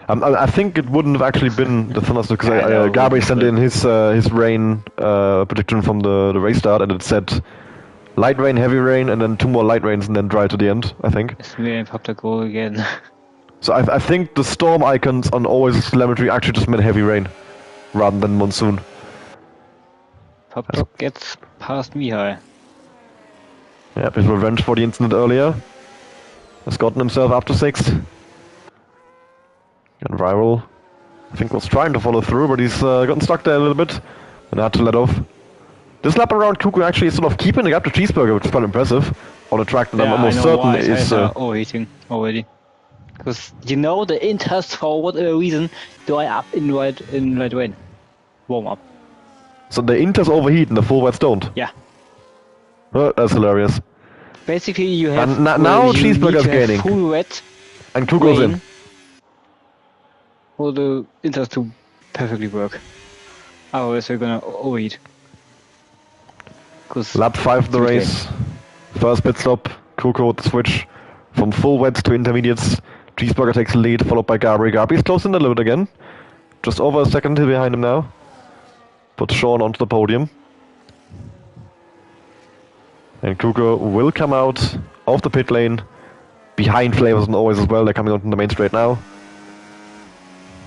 I think it wouldn't have actually been the thunderstorm because Gabriel sent in his rain prediction from the race start, and it said light rain, heavy rain, and then 2 more light rains, and then dry to the end. I think. It's me and Pop go again. So I think the storm icons on Always telemetry actually just meant heavy rain, rather than monsoon. Pop gets past Mihai. Yep, his revenge for the incident earlier. Has gotten himself up to 6th. And Viral, I think, was trying to follow through, but he's gotten stuck there a little bit and had to let off. This lap around Kuko actually is sort of keeping the gap to Cheeseburger, which is quite impressive on a track that I'm almost certain is overheating already. Because the Inters, for whatever reason, dry up in light rain. Warm up. So the Inters overheat and the full wets don't? Yeah. Oh, that's hilarious. Basically, you have... And now Cheeseburger's gaining. Full wet and Kuko's in. For the Inters to perfectly work. Otherwise we're gonna overheat. Lap 5 of the race. First pit stop. Kuko with the switch from full wets to intermediates. Cheeseburger takes the lead, followed by Gabriel. Gabriel's close in a little bit again. Just over a second behind him now. Put Sean onto the podium. And Kuko will come out of the pit lane behind Flavors and Always as well. They're coming onto the main straight now.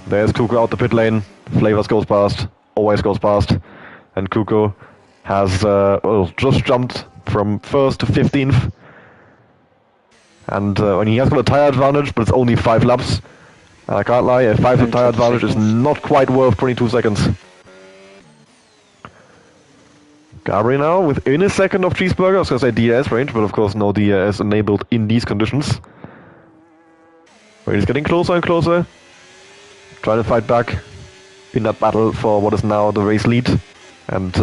There's Kuko out the pit lane. Flavors goes past. Always goes past. And Kuko has just jumped from 1st to 15th. And when he has got a tyre advantage, but it's only 5 laps. I can't lie, a 5 tyre advantage is not quite worth 22 seconds. Gabriel now within a second of Cheeseburger. I was going to say DRS range, but of course no DRS enabled in these conditions. But he's getting closer and closer. Trying to fight back in that battle for what is now the race lead. And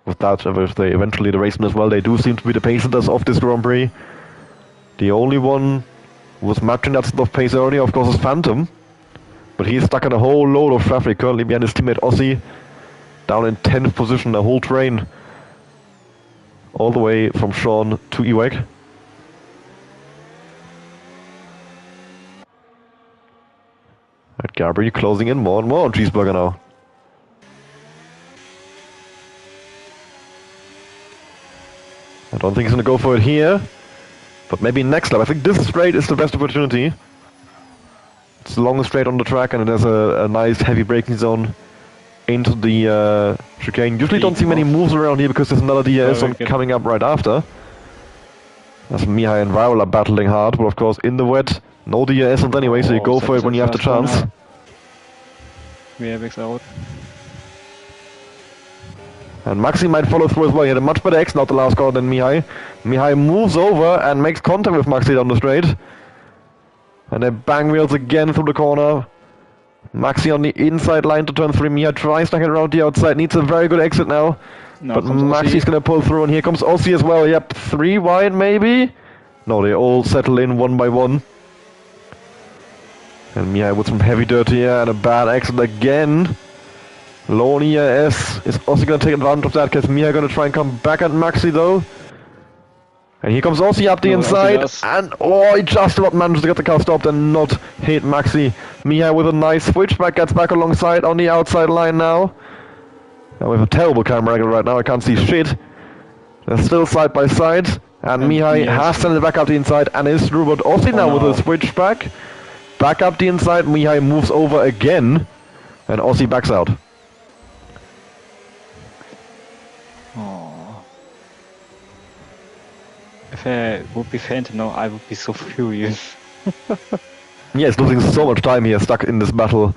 with that, if they eventually the race win as well, they do seem to be the pace leaders of this Grand Prix. The only one who was matching that sort of pace earlier, of course, is Phantom. But he's stuck in a whole load of traffic currently behind his teammate Aussie. Down in 10th position, the whole train. All the way from Sean to Ewek. Right, Gabriel closing in more and more on Cheeseburger now. I don't think he's going to go for it here. But maybe next lap. I think this straight is the best opportunity. It's the longest straight on the track and it has a nice heavy braking zone into the chicane. Usually don't see many moves around here because there's another DRS one coming up right after. As Mihai and Viral are battling hard, but of course in the wet, no DRS anyway, so you go for it when you have the chance. Mihai backs out. And Maxi might follow through as well. He had a much better exit out the last corner than Mihai. Mihai moves over and makes contact with Maxi down the straight. And then bang wheels again through the corner. Maxi on the inside line to turn 3. Mihai tries to get around the outside. Needs a very good exit now. But Maxi's going to pull through. And here comes Ossi as well. Yep, 3 wide maybe? No, they all settle in one by one. And Mihai with some heavy dirt here and a bad exit again. Lone ES is also going to take advantage of that because Mihai going to try and come back at Maxi though. And here comes Ossi up the inside. And he just about managed to get the car stopped and not hit Maxi. Mihai with a nice switchback, gets back alongside on the outside line now. Now we have a terrible camera angle right now, I can't see shit. They're still side by side. And Mihai has sent it back up the inside and is through, but Ossi now with a switchback. Back up the inside, Mihai moves over again. And Ossi backs out. If I would be Phantom now, I would be so furious. Yeah, he's losing so much time here, stuck in this battle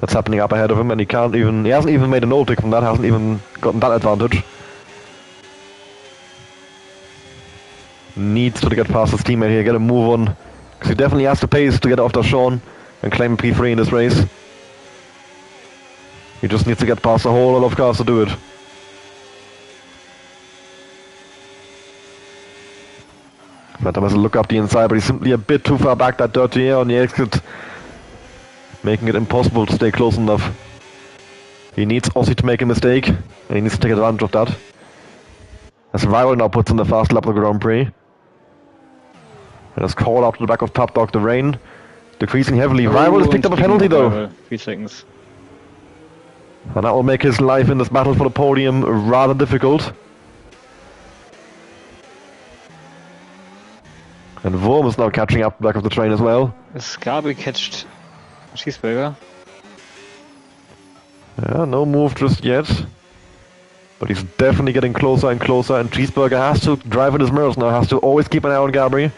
that's happening up ahead of him, and he hasn't even made an old tick from that, hasn't even gotten that advantage. Needs to get past his teammate here, get a move on, because he definitely has the pace to get after Sean and claim P3 in this race. He just needs to get past a whole lot of cars to do it. Phantom has a look up the inside, but he's simply a bit too far back, that dirty air on the exit, making it impossible to stay close enough. He needs Ossi to make a mistake, and he needs to take advantage of that. As Rival now puts in the fast lap of the Grand Prix. And has called out to the back of Top Dog the rain, decreasing heavily. Rival has picked up a penalty though. 3 seconds. And that will make his life in this battle for the podium rather difficult. And Worm is now catching up back of the train as well. Is Gabi catched Cheeseburger? Yeah, no move just yet. But he's definitely getting closer and closer, and Cheeseburger has to drive in his mirrors now, has to always keep an eye on Gabri.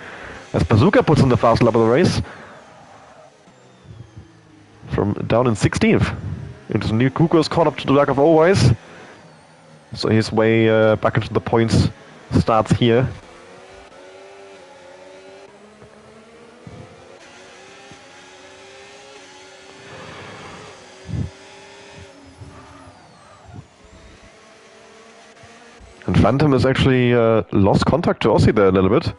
As Bazooka puts in the fast lap of the race. From down in 16th. Into Neil Kuko's caught up to the back of Always. So his way back into the points starts here. And Phantom has actually lost contact to Ossi there a little bit.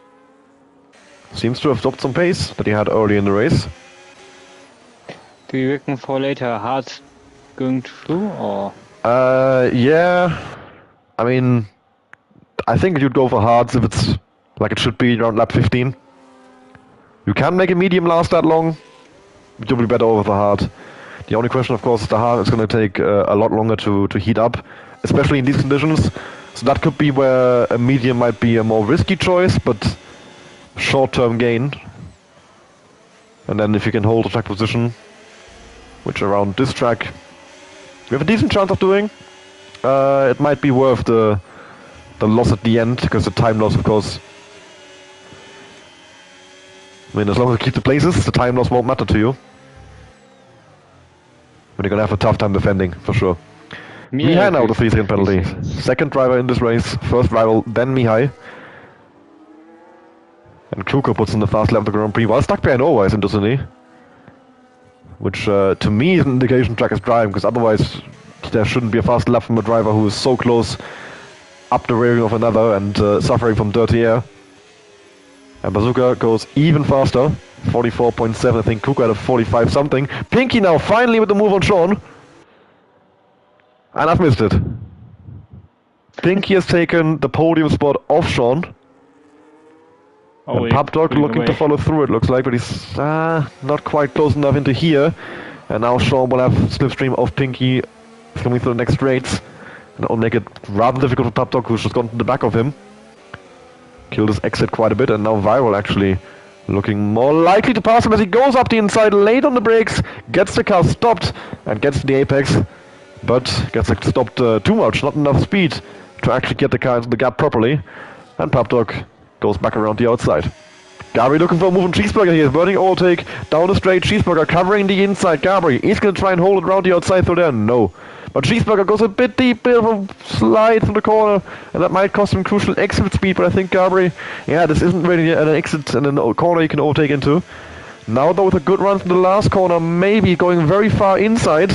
Seems to have dropped some pace that he had early in the race. Do you reckon for later Hart going through or? Yeah. I mean, I think you'd go for Hards if it's like it should be around lap 15. You can make a medium last that long, but you'll be better over the hard. The only question, of course, is the hard is going to take a lot longer to heat up, especially in these conditions. So that could be where a medium might be a more risky choice, but short-term gain. And then if you can hold the track position, which around this track we have a decent chance of doing, it might be worth the loss at the end, because the time loss, of course, I mean, as long as you keep the places, the time loss won't matter to you. But you're gonna have a tough time defending, for sure. Mihai now the 3-second penalty. Second driver in this race, first rival, then Mihai. And Kuko puts in the fast lap of the Grand Prix, while stuck behind Always, interestingly. Which, to me, is an indication track is dry, because otherwise there shouldn't be a fast lap from a driver who is so close up the rearing of another and suffering from dirty air. And Bazooka goes even faster, 44.7, I think Kuko had a 45 something. Pinky now finally with the move on Sean. And I've missed it. Pinky has taken the podium spot off Sean. And Papdog looking to follow through, it looks like, but he's not quite close enough into here. And now Sean will have slipstream of Pinky coming through the next straights. And that will make it rather difficult for Papdog, who's just gone to the back of him. Killed his exit quite a bit, and now Viral actually looking more likely to pass him as he goes up the inside, late on the brakes, gets the car stopped, and gets to the apex. But gets it stopped too much, not enough speed to actually get the car into the gap properly. And Papdog goes back around the outside. Gabri looking for a move on Cheeseburger here. Burning overtake down the straight. Cheeseburger covering the inside. Gabri is going to try and hold it around the outside through there. No. But Cheeseburger goes a bit deep, bit of a slide from the corner, and that might cost him crucial exit speed. But I think Gabri, yeah, this isn't really an exit and a corner you can overtake into. Now though, with a good run from the last corner, maybe going very far inside,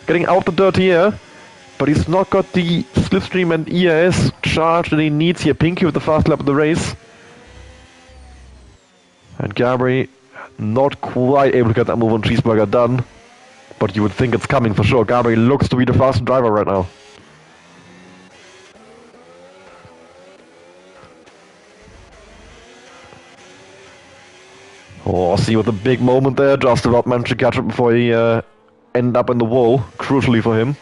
getting out the dirty air. But he's not got the slipstream and ERS charge that he needs here. Pinky with the fast lap of the race. And Gabri not quite able to get that move on Cheeseburger done. But you would think it's coming for sure. Gabri looks to be the fastest driver right now. Oh, see with a big moment there. Just about managed to catch it before he ended up in the wall. Crucially for him.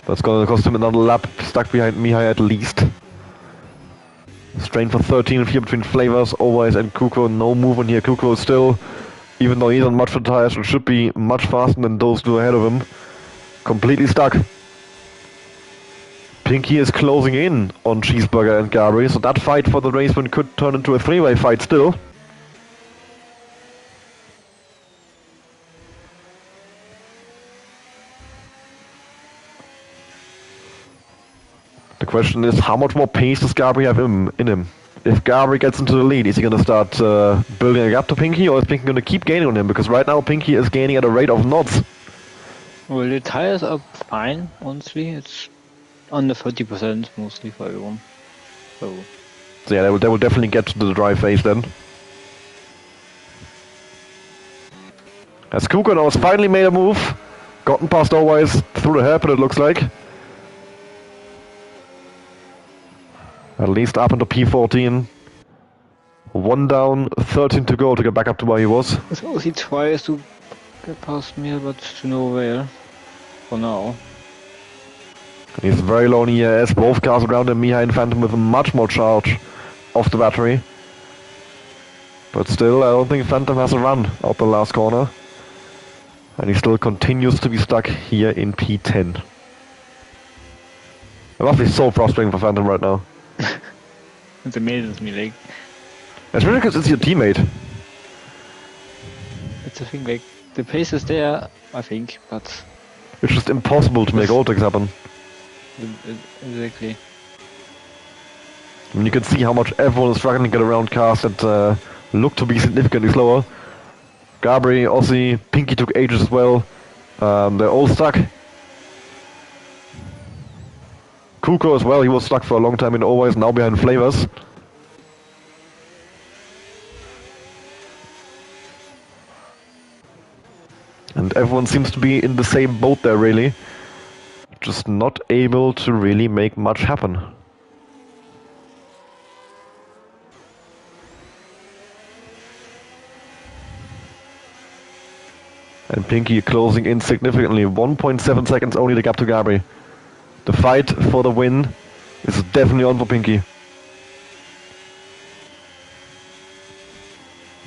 That's going to cost him another lap, stuck behind Mihai at least. Strain for 13 here between Flavors, Overice and Kuko. No movement here. Kuko is still, even though he's on much faster tires, and should be much faster than those two ahead of him. Completely stuck. Pinky is closing in on Cheeseburger and Gabri, so that fight for the race win could turn into a three-way fight still. The question is, how much more pace does Gabri have in him? If Gabri gets into the lead, is he going to start building a gap to Pinky, or is Pinky going to keep gaining on him? Because right now Pinky is gaining at a rate of knots. Well, the tires are fine, honestly. It's under 30% mostly for everyone. So yeah, they will definitely get to the dry phase then. As Kuko now has finally made a move, gotten past Overice through the hairpin it looks like. At least up into P14. 1 down, 13 to go to get back up to where he was. So he tries to get past me, but to no avail. For now. He's very low in ERS. Both cars around him, Mihai and Phantom, with much more charge off the battery. But still, I don't think Phantom has a run out the last corner. And he still continues to be stuck here in P10. It must be so frustrating for Phantom right now. It amazes me, like. Especially because it's your teammate. It's a thing, like, the pace is there, I think, but. It's just impossible to make overtakes happen. Exactly. I mean, you can see how much everyone is struggling to get around cars that look to be significantly slower. Gabri, Aussie, Pinky took ages as well. They're all stuck. Kuko as well, he was stuck for a long time in Overice, now behind Flavors. And everyone seems to be in the same boat there, really. Just not able to really make much happen. And Pinky closing in significantly. 1.7 seconds only the gap to Gabri. The fight for the win is definitely on for Pinky.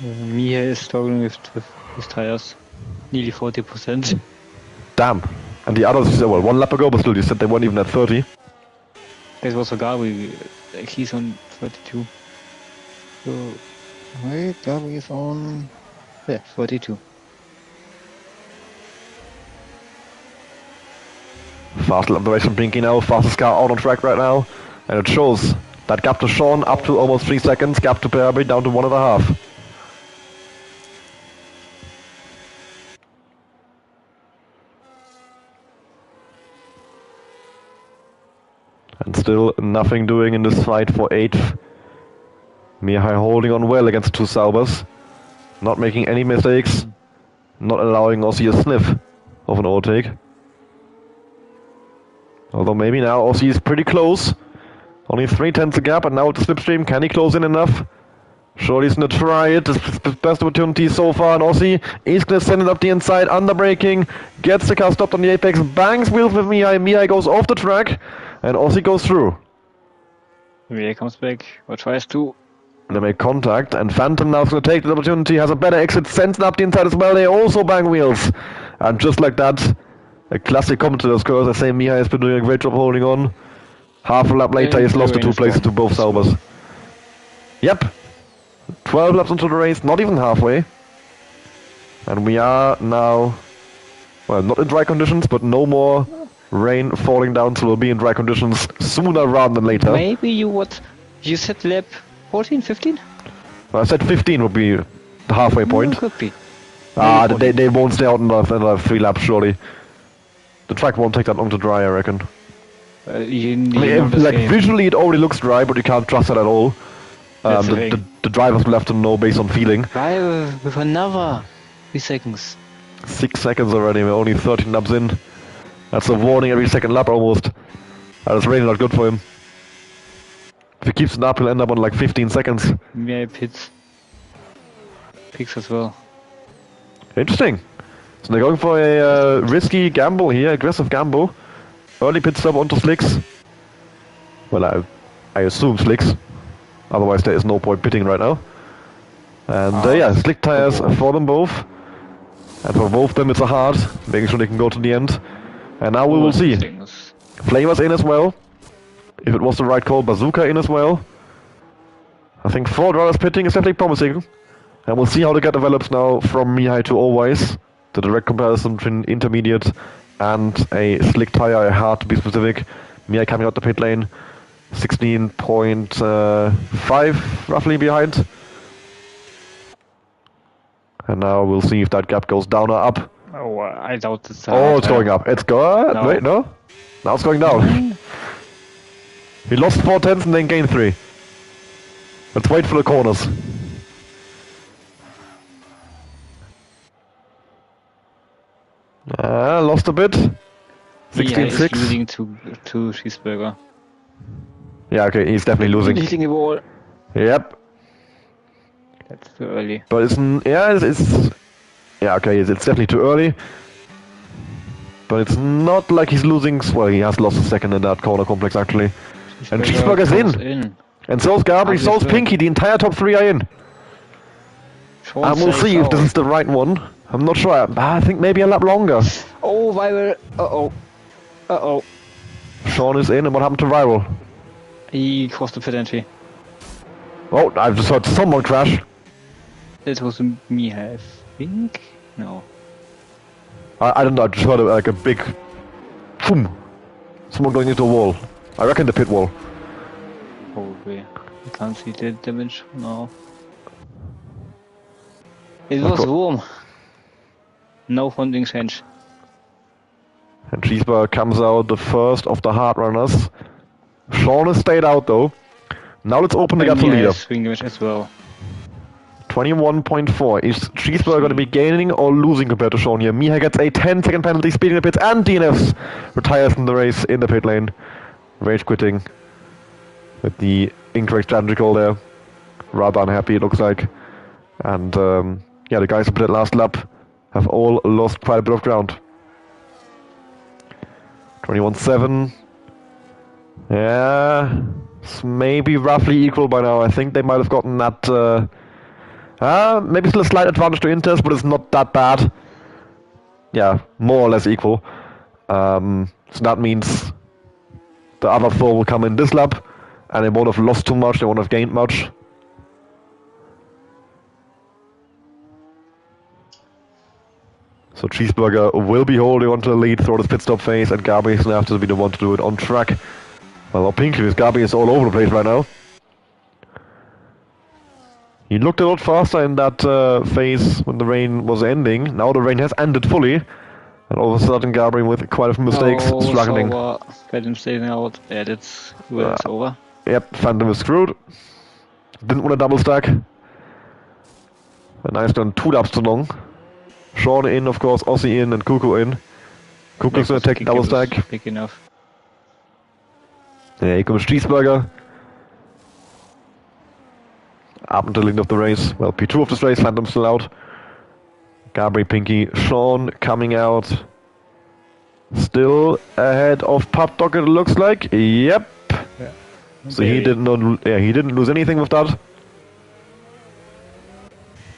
Mihai is struggling with his tires. Nearly 40%. Damn. And the others, well, 1 lap ago, but still, you said they weren't even at 30. That was for Gabri. Like, he's on 32. So, wait, Gabri is on. Yeah, 42. Fast lap the race from Pinky now, fastest car out on track right now. And it shows that gap to Sean up to almost 3 seconds, gap to Gabri down to 1.5. And still nothing doing in this fight for 8th. Mihai holding on well against 2 Saubers. Not making any mistakes. Not allowing Aussie a sniff of an overtake. Although maybe now Aussie is pretty close. Only 3/10 a gap, and now with the slipstream, can he close in enough? Surely he's gonna try it. This is the best opportunity so far, and Aussie is gonna send it up the inside, under braking, gets the car stopped on the apex, bangs wheels with Mihai. Mihai goes off the track, and Aussie goes through. Mihai comes back, or tries to. They make contact, and Phantom now is gonna take the opportunity, has a better exit, sends it up the inside as well. They also bang wheels, and just like that, a classic commentator's curse. I say Mihai has been doing a great job holding on. Half a lap later, he's lost the 2 places to both Saubers. Yep, 12 laps into the race, not even halfway. And we are now, well, not in dry conditions, but no more rain falling down, so we'll be in dry conditions sooner rather than later. Maybe you said lap 14, 15? I said 15 would be the halfway point. Could be. They won't stay out another 3 laps, surely. The track won't take that long to dry, I reckon. Visually it already looks dry, but you can't trust it at all. The drivers will have to know based on feeling. Drive with another 3 seconds. 6 seconds already, we're only 13 laps in. That's a warning every second lap almost. That is really not good for him. If he keeps it up, he'll end up on like 15 seconds. Yeah, pits. Picks as well. Interesting. So they're going for a risky gamble here, aggressive gamble. Early pit stop onto slicks. Well, I assume slicks. Otherwise there is no point pitting right now. And yeah, slick tires for them both. And for both of them it's a hard, making sure they can go to the end. And now we will see. Flavors in as well. If it was the right call, Bazooka in as well. I think 4 drivers pitting is definitely promising. And we'll see how the gap develops now from Mihai to Always. The direct comparison between intermediate and a slick tire, a hard to be specific. Mihai coming out the pit lane. 16.5 roughly behind. And now we'll see if that gap goes down or up. Oh, I doubt it's it's going up. It's going... No. Wait, no? Now it's going down. He lost 4 tenths and then gained 3. Let's wait for the corners. Lost a bit. 16.6. Losing to Cheeseburger. Yeah, okay, he's definitely losing. Hitting a wall. Yep. That's too early. But it's definitely too early. But it's not like he's losing. Well, he has lost a second in that corner complex actually. And Cheeseburger's in. And so's Gabri, so's Pinky. The entire top 3 are in. And we'll see if this is the right one. I'm not sure. I think maybe a lap longer. Oh, Viral. Uh-oh. Sean is in, and what happened to Viral? He crossed the pit entry. Oh, I've just heard someone crash. It was me, I think? No. I don't know, I just heard like a big... boom. Someone going into a wall. I reckon the pit wall. Probably. I can't see the damage now. It was warm. No funding change. And Cheeseburger comes out the first of the hard runners. Sean has stayed out though. Now let's open the gap to leader. Swing damage as well. 21.4. Is Cheeseburger going to be gaining or losing compared to Sean here? Mihai gets a 10-second penalty, speeding the pits, and DNFs retires from the race in the pit lane. Rage quitting with the incorrect strategy call there. Rather unhappy it looks like. And yeah, the guys who pitted last lap have all lost quite a bit of ground. 21.7. Yeah, it's maybe roughly equal by now. I think they might have gotten that. Maybe still a slight advantage to Inters, but it's not that bad. Yeah, more or less equal. So that means the other 4 will come in this lap, and they won't have lost too much, they won't have gained much. So Cheeseburger will be holding onto the lead throughout his pit stop phase, and Gabi is going to have to be the one to do it on track. Well, Pinky with Gabi is all over the place right now. He looked a lot faster in that phase when the rain was ending. Now the rain has ended fully. And all of a sudden Gabi with quite a few mistakes, struggling. Phantom staying out. Yeah, that's where it's over. Yep, Phantom is screwed. Didn't want a double stack. And now he's done 2 laps too long. Sean in, of course, Aussie in, and Kuku in. Kuku's gonna take a double stack. Big enough. Yeah, here comes Cheeseburger. Up until the end of the race. Well, P2 of this race, Phantom still out. Gabri, Pinky, Sean coming out. Still ahead of Pup Dog, it looks like. Yep. Yeah. So he didn't lose anything with that.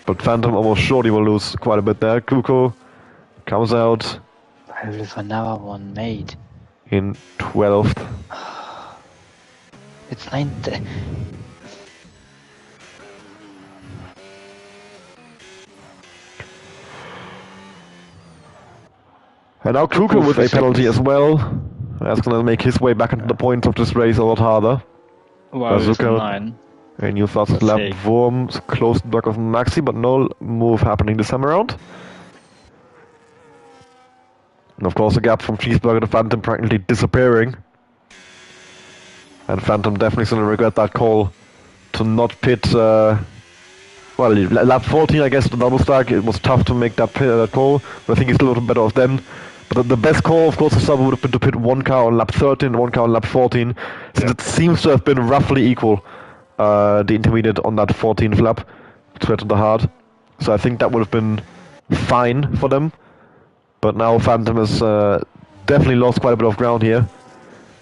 But Phantom almost surely will lose quite a bit there. Kuko comes out. With another one made. In 12th. It's 9th. And now Kuka with a penalty as well. That's gonna make his way back into the points of this race a lot harder. Wow, it's Bazooka. 9. A new fastest lap. Let's see. Worms close the back of Maxi, but no move happening this time around. And of course the gap from Cheeseburger to Phantom practically disappearing. And Phantom definitely going to regret that call to not pit. Well, lap 14, I guess, the double stack. It was tough to make that call, but I think he's a little better off then. But the best call, of course, of Saba would have been to pit one car on lap 13 and one car on lap 14. Since it seems to have been roughly equal, the intermediate on that 14th lap, compared to the hard. So I think that would have been fine for them. But now Phantom has definitely lost quite a bit of ground here.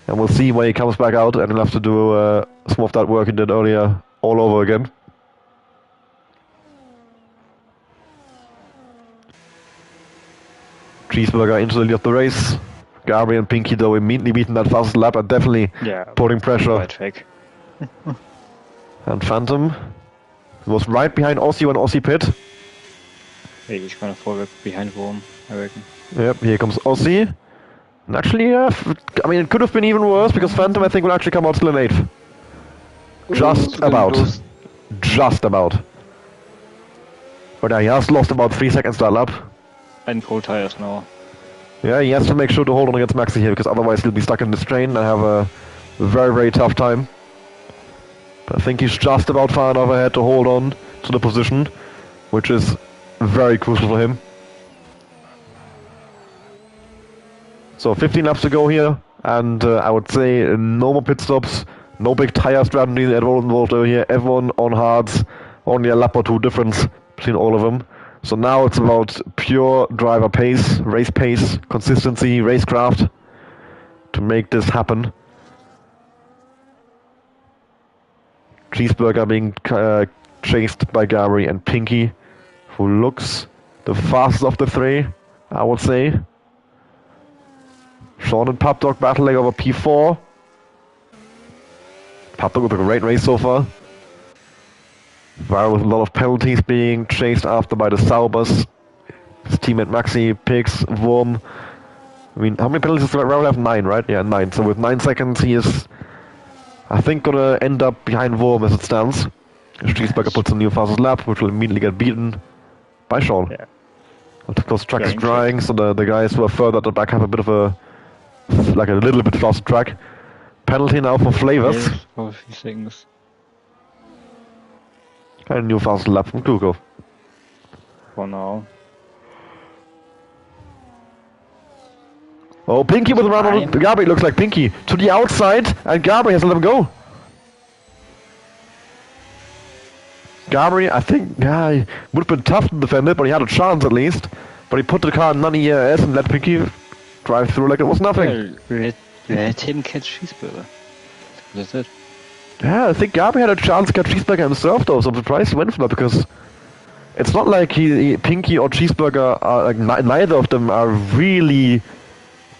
And we'll see when he comes back out, and he'll have to do some of that work he did earlier all over again. Cheeseburger into the lead of the race. Gabri and Pinky, though, immediately beating that fastest lap and definitely putting pressure. Right track. And Phantom was right behind Aussie when Aussie pit. Yeah, he's gonna fall back behind Worm, I reckon. Yep, here comes Aussie. And actually, I mean, it could have been even worse because Phantom, I think, will actually come out still in 8th. Just about. Just about. But yeah, he has lost about 3 seconds that lap. And cold tires now. Yeah, he has to make sure to hold on against Maxi here because otherwise he'll be stuck in this train and have a very, very tough time. But I think he's just about far enough ahead to hold on to the position, which is very crucial for him. So 15 laps to go here, and I would say no more pit stops, no big tire strategy at all involved over here. Everyone on hards, only a lap or two difference between all of them. So now it's about pure driver pace, race pace, consistency, racecraft to make this happen. Cheeseburger being chased by Gabri and Pinky, who looks the fastest of the three, I would say. Sean and Papdog battling over P4. Papdog with a great race so far. Varro with a lot of penalties being chased after by the Saubers. His teammate Maxi, Pix, Worm. I mean, how many penalties does Varro have? 9, right? Yeah, 9. So with 9 seconds, he is, I think, gonna end up behind Worm as it stands. Cheeseburger puts a new fastest lap, which will immediately get beaten by Sean. Yeah. Of course, track is drying, so the guys who are further at the back have a bit of a, like a little bit faster track. Penalty now for Flavors. For a few seconds. And a new fast lap from Kuko. For now. Oh, Pinky with a run on Gabri, looks like Pinky to the outside, and Gabri has to let him go. Gabri, I think, yeah, he would have been tough to defend it, but he had a chance at least. But he put the car in none ERS and let Pinky drive through like it was nothing. Well, let him catch Cheeseburger. That's it. Yeah, I think Gabri had a chance to catch Cheeseburger himself though, so I'm surprised he went for that because it's not like Pinky or Cheeseburger are, like, neither of them are really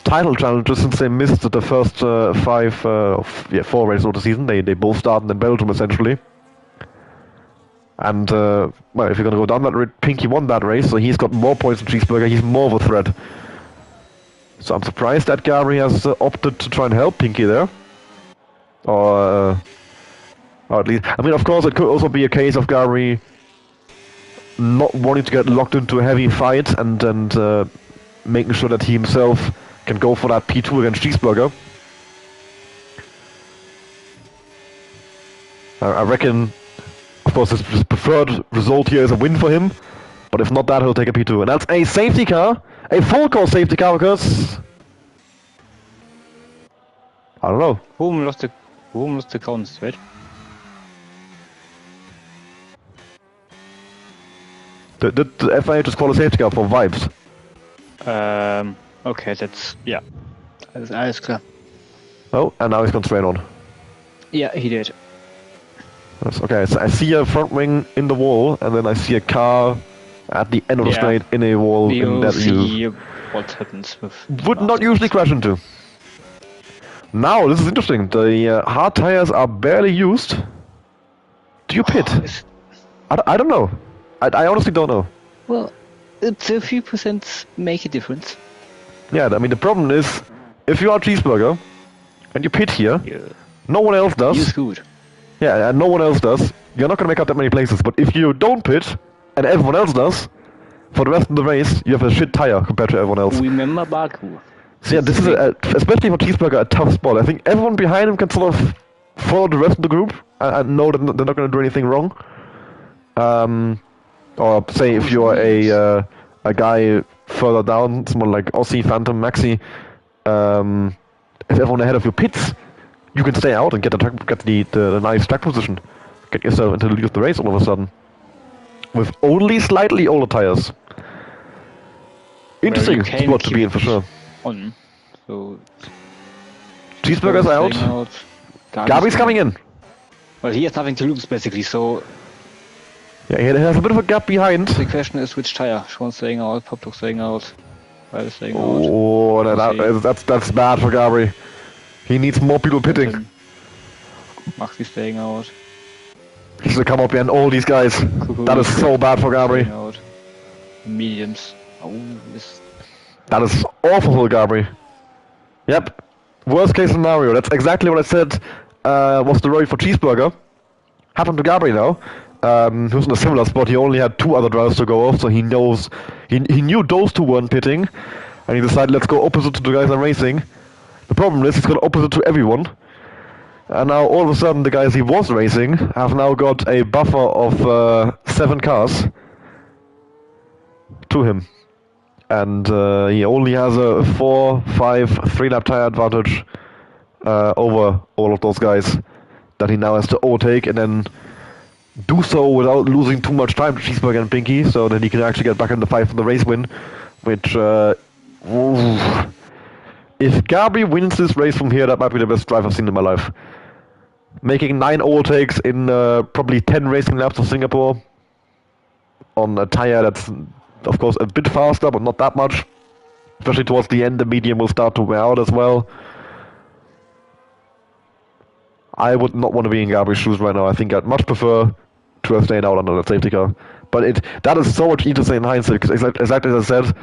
title challengers since they missed the first 4 races of the season. They both started in Belgium essentially. And, well, if you're going to go down that route, Pinky won that race, so he's got more points than Cheeseburger, he's more of a threat. So I'm surprised that Gabri has opted to try and help Pinky there. Or at least, I mean, of course, it could also be a case of Gabri not wanting to get locked into a heavy fight and making sure that he himself can go for that P2 against Cheeseburger. I reckon, of course, his preferred result here is a win for him, but if not that, he'll take a P2. And that's a safety car, a full course safety car, because I don't know. Whom lost the counts, right? The FIA just call a safety car for vibes. Okay, that's, yeah. That's clear. Oh, and now he's gone straight on. Yeah, he did. That's okay, so I see a front wing in the wall, and then I see a car at the end of the straight in a wall in that view. What happens with... Would not usually crash into. Now, this is interesting. The hard tires are barely used. Do you pit? I don't know. I honestly don't know. Well, it's a few percent make a difference. Yeah, I mean, the problem is, if you are Cheeseburger, and you pit here, no one else You're does. screwed. Yeah, and no one else does. You're not gonna make up that many places. But if you don't pit, and everyone else does, for the rest of the race, you have a shit tire compared to everyone else. Remember Baku. So yeah, this is, especially for Cheeseburger, a tough spot. I think everyone behind him can sort of follow the rest of the group and know that they're not gonna do anything wrong. Or say if you're a guy further down, someone like Aussie, Phantom, Maxi, if everyone ahead of you pits, you can stay out and get the nice track position. Get yourself into the lead of the race all of a sudden. With only slightly older tires. Interesting spot to be in for sure. On. So Cheeseburger's out. Gabi's coming in. Well, he has nothing to lose basically, so Yeah, he has a bit of a gap behind. the question is which tire. Sean staying out, Poptok staying out, Ryder staying out. Oh, that's bad for Gabri. He needs more people pitting. Maxi staying out. He's gonna come up behind all these guys. That is so bad for Gabri. Out. Mediums. Oh, this. That is awful for Gabri. Yep. Worst case scenario. That's exactly what I said was the worry for Cheeseburger. Happened to Gabri now. He was in a similar spot. He only had 2 other drivers to go off, so he knows he knew those 2 weren't pitting, and he decided let's go opposite to the guys I'm racing. The problem is he's got opposite to everyone, and now all of a sudden the guys he was racing have now got a buffer of 7 cars to him, and he only has a 4, 5, 3-lap tire advantage over all of those guys that he now has to overtake and then do so without losing too much time to Cheeseburger and Pinky, so that he can actually get back in the fight for the race win, which, if Gabri wins this race from here, that might be the best drive I've seen in my life. Making 9 overtakes in probably 10 racing laps of Singapore on a tire that's, of course, a bit faster, but not that much. Especially towards the end, the medium will start to wear out as well. I would not want to be in Gabri's shoes right now. I think I'd much prefer to have stayed out under that safety car. But that is so much easier to say in hindsight, because exactly as I said,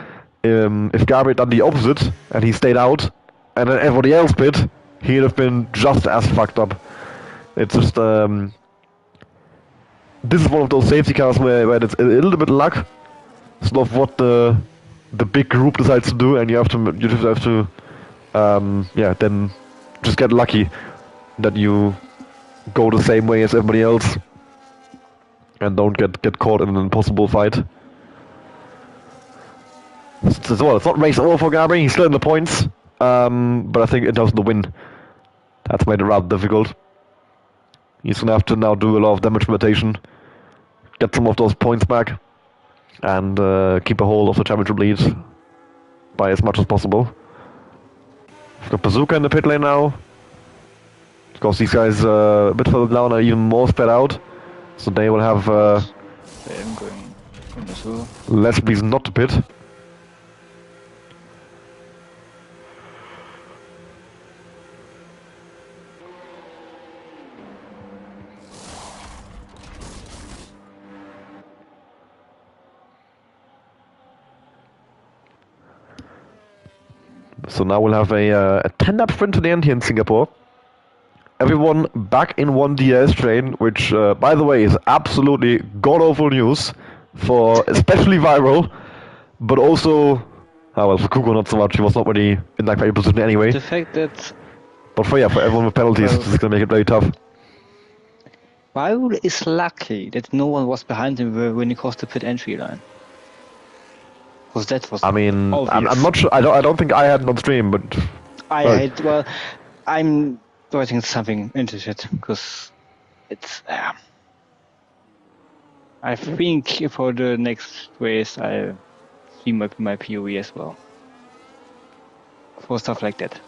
if Gabri had done the opposite, and he stayed out, and then everybody else pit, he'd have been just as fucked up. It's just, this is one of those safety cars where it's a little bit luck, sort of what the big group decides to do, and you have to then just get lucky that you go the same way as everybody else and don't get caught in an impossible fight. So it's not race over for Gabri, he's still in the points, but I think in terms of the win, that's made it rather difficult. He's gonna have to now do a lot of damage limitation, get some of those points back, and keep a hold of the championship lead by as much as possible. We've got Bazooka in the pit lane now. Of course, these guys a bit further down are even more spread out, so they will have less reason not to pit. So now we'll have a 10-lap sprint to the end here in Singapore. Everyone back in one DRS train, which, by the way, is absolutely god-awful news for especially Viral, but also, for Kuko not so much, he was not really in that great position anyway. The fact that... But for everyone with penalties, this is going to make it very tough. Viral is lucky that no one was behind him when he crossed the pit entry line. Because that was I'm obvious. not sure, I don't think I had it on stream, but... I'm writing something into it, because it's... I think for the next race I'll see my POV as well. For stuff like that.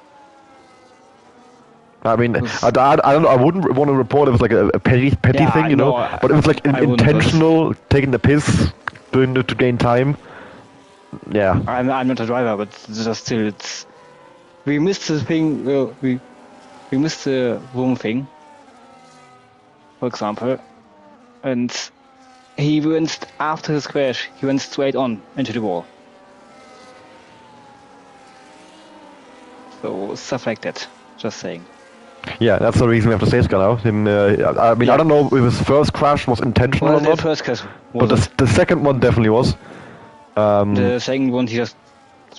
I mean, I don't know, I wouldn't want to report it was like a petty thing, you know? But it was like intentional, taking the piss, doing it to gain time. Yeah. I'm not a driver, but just still, it's... We missed the thing, we missed the room thing, for example, and he went, after his crash, he went straight on into the wall. So stuff like that. Just saying. Yeah, that's the reason we have the safety car now. I mean, I don't know if his first crash was intentional Well, or the not, first crash but wasn't. the second one definitely was. The second one he just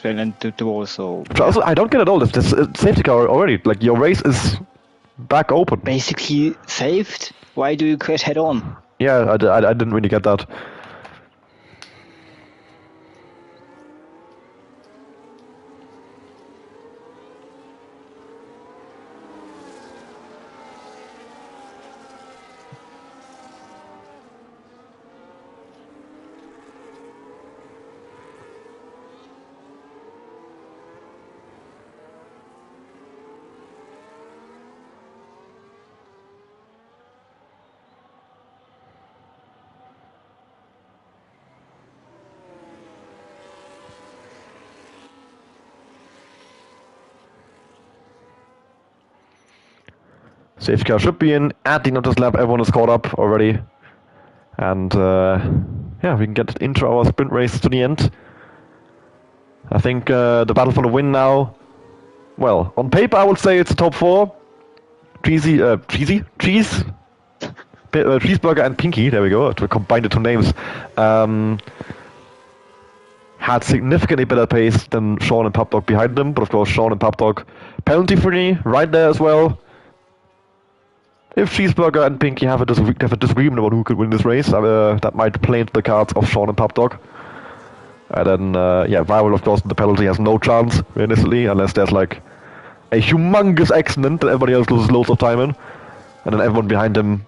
ran into the wall. So But also, I don't get it all. This safety car already. Like, your race is back open. basically saved. Why do you crash head on? Yeah, I didn't really get that. Safety car should be in at the end of this lap. Everyone is caught up already. And yeah, we can get into our sprint race to the end. I think the battle for the win now. Well, on paper, I would say it's a top 4. Cheeseburger and Pinky, there we go, to combine the two names, had significantly better pace than Sean and Papdog behind them, but of course Sean and Papdog penalty free right there as well. If Cheeseburger and Pinky have a disagreement about who could win this race, that might play into the cards of Sean and Papdog. And then, yeah, Viral, of course, the penalty has no chance, realistically, unless there's like a humongous accident that everybody else loses loads of time in. And then everyone behind him,